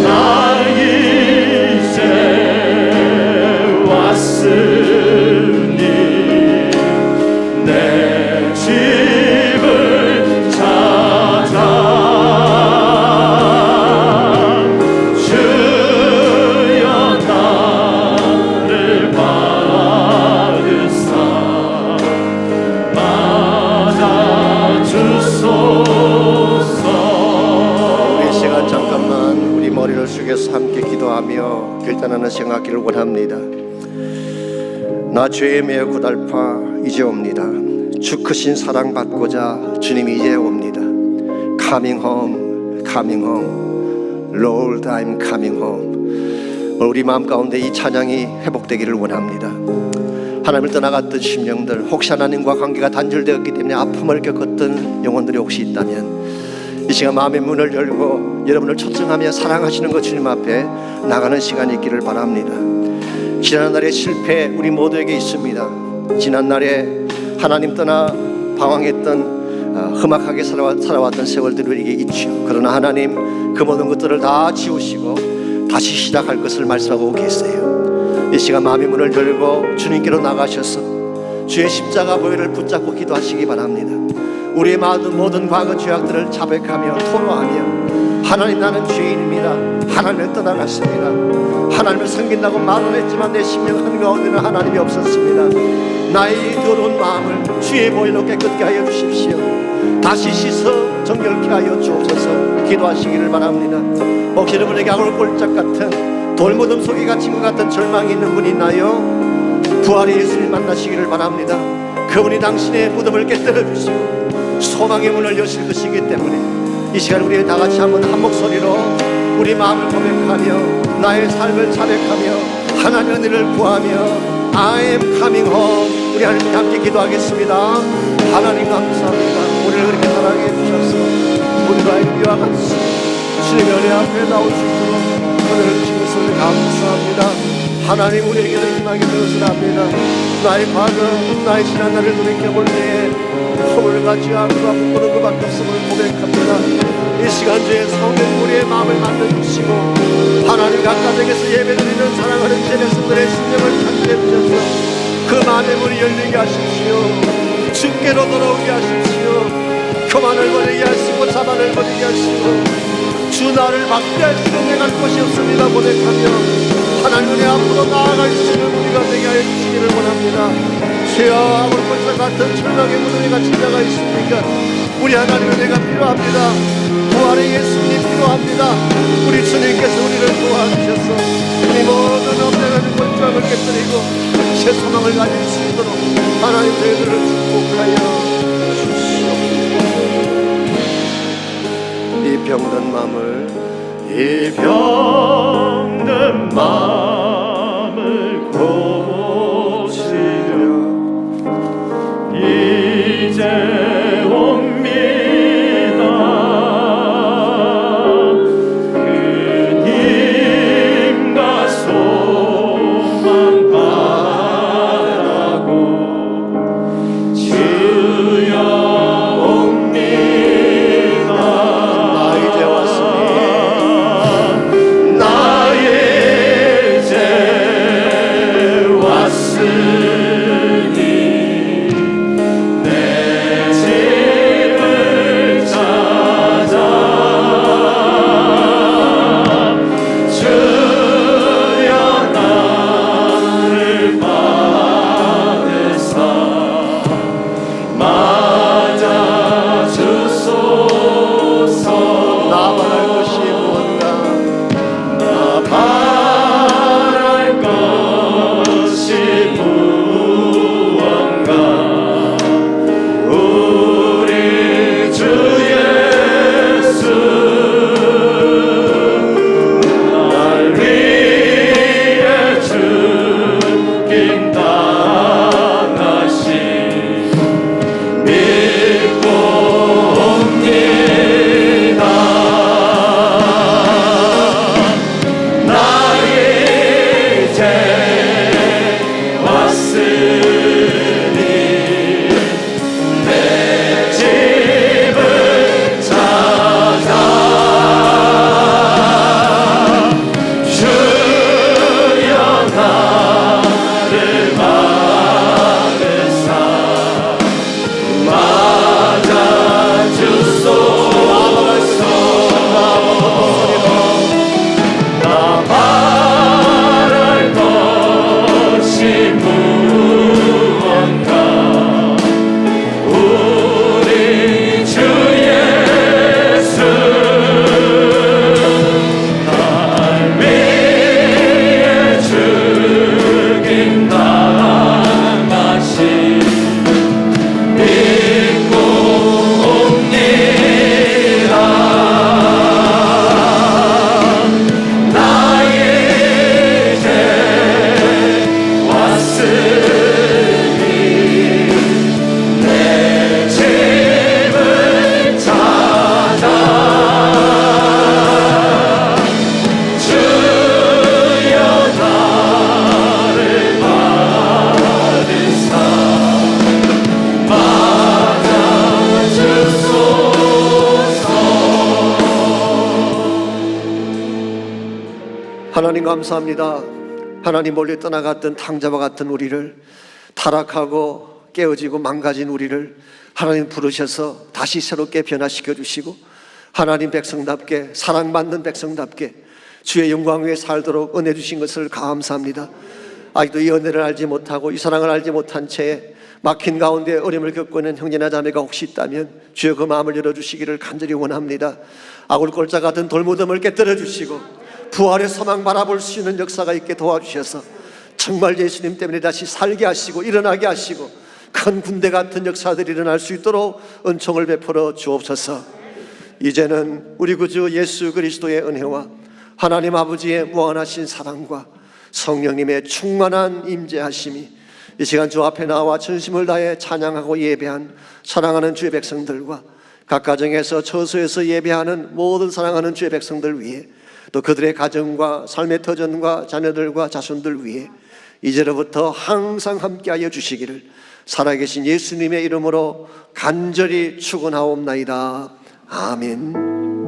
나 이제 왔으니 내 집을 찾아 주여 나를 받으사 맞아주소서. 이 시간 잠깐만 우리 머리를 숙여서 함께 기도하며 결단하는 생각하기를 원합니다. 나 죄에 매여 고달파 이제 옵니다. 주 크신 사랑 받고자 주님이 이제 옵니다. Coming home, coming home. Lord, I'm coming home. 우리 마음 가운데 이 찬양이 회복되기를 원합니다. 하나님을 떠나갔던 심령들, 혹시 하나님과 관계가 단절되었기 때문에 아픔을 겪었던 영혼들이 혹시 있다면 이 시간 마음의 문을 열고 여러분을 초청하며 사랑하시는 것 주님 앞에 나가는 시간이 있기를 바랍니다. 지난날의 실패 우리 모두에게 있습니다. 지난날에 하나님 떠나 방황했던 험악하게 살아왔던 세월들이 우리에게 있죠. 그러나 하나님 그 모든 것들을 다 지우시고 다시 시작할 것을 말씀하고 계세요. 이 시간 마음의 문을 열고 주님께로 나가셔서 주의 십자가 보혈을 붙잡고 기도하시기 바랍니다. 우리의 모든 과거 죄악들을 자백하며 토로하며 하나님 나는 죄인입니다. 하나님을 떠나갔습니다. 하나님을 섬긴다고 말은 했지만 내 심령 한가운데는 하나님이 없었습니다. 나의 더러운 마음을 주의 보혈로 깨끗게 하여 주십시오. 다시 씻어 정결케 하여 주옵소서. 기도하시기를 바랍니다. 혹시 여러분에게 아울골짝 같은 돌무덤 속에 갇힌 것 같은 절망이 있는 분이 있나요? 부활의 예수를 만나시기를 바랍니다. 그분이 당신의 무덤을 깨뜨려 주시고 소망의 문을 여실 것이기 때문에 이 시간 우리 다 같이 한번 한 목소리로 우리 마음을 고백하며 나의 삶을 자백하며 하나님의 은혜를 구하며 I am coming home. 우리 하나님께 함께 기도하겠습니다. 하나님 감사합니다. 우리를 그렇게 사랑해 주셔서 우리가 이와 같이 주님의 은혜 앞에 나올 수 있도록 은혜를 주신 것을 감사합니다. 하나님 우리에게는 희망이 되었으라 합니다. 나의 과거 나의 지난날을 돌이켜볼 때에 허물을 가지 않고 부끄러운 것밖에 없음을 고백합니다. 이 시간 주에 성령 우리의 마음을 만져주시고 하나님 각자에게서 예배드리는 사랑하는 제자들의 심령을 찾게 해주셔서 그 마음의 문이 열리게 하십시오. 주께로 돌아오게 하십시오. 교만을 버리게 하시고 자만을 버리게 하시고 주 나를 받게 하시고 내가 곳이 없습니다 고백하며 하나님의 앞으로 나아갈 수 있는 우리가 되게 하여 주시기를 원합니다. 주여 아울골짝 같은 절망의 무덤에 갇힌 자가 있습니까? 우리 하나님의 은혜가 필요합니다. 부활의 예수님이 필요합니다. 우리 주님께서 우리를 도와주셔서 우리 모든 없는 골장을 깨뜨리고 새 소망을 가질 수 있도록 하나님 저희들을 축복하여 주시옵소서. 이 병든 마음을 이 병든 마음을 고치려 이제 옵니다. 그 힘과 소망 바라고 주여 옵니다. 나 이제 왔습니다. 나의 하나님 감사합니다. 하나님 멀리 떠나갔던 탕자와 같은 우리를, 타락하고 깨어지고 망가진 우리를 하나님 부르셔서 다시 새롭게 변화시켜 주시고 하나님 백성답게, 사랑받는 백성답게 주의 영광 위에 살도록 은혜 주신 것을 감사합니다. 아직도 이 은혜를 알지 못하고 이 사랑을 알지 못한 채 막힌 가운데 어려움을 겪고 있는 형제나 자매가 혹시 있다면 주여 그 마음을 열어주시기를 간절히 원합니다. 아굴골짜 같은 돌무덤을 깨뜨려 주시고 부활의 소망 바라볼 수 있는 역사가 있게 도와주셔서 정말 예수님 때문에 다시 살게 하시고 일어나게 하시고 큰 군대 같은 역사들이 일어날 수 있도록 은총을 베풀어 주옵소서. 이제는 우리 구주 예수 그리스도의 은혜와 하나님 아버지의 무한하신 사랑과 성령님의 충만한 임재하심이 이 시간 주 앞에 나와 전심을 다해 찬양하고 예배한 사랑하는 주의 백성들과 각 가정에서 처소에서 예배하는 모든 사랑하는 주의 백성들 위해, 또 그들의 가정과 삶의 터전과 자녀들과 자손들 위해 이제로부터 항상 함께하여 주시기를 살아계신 예수님의 이름으로 간절히 축원하옵나이다. 아멘.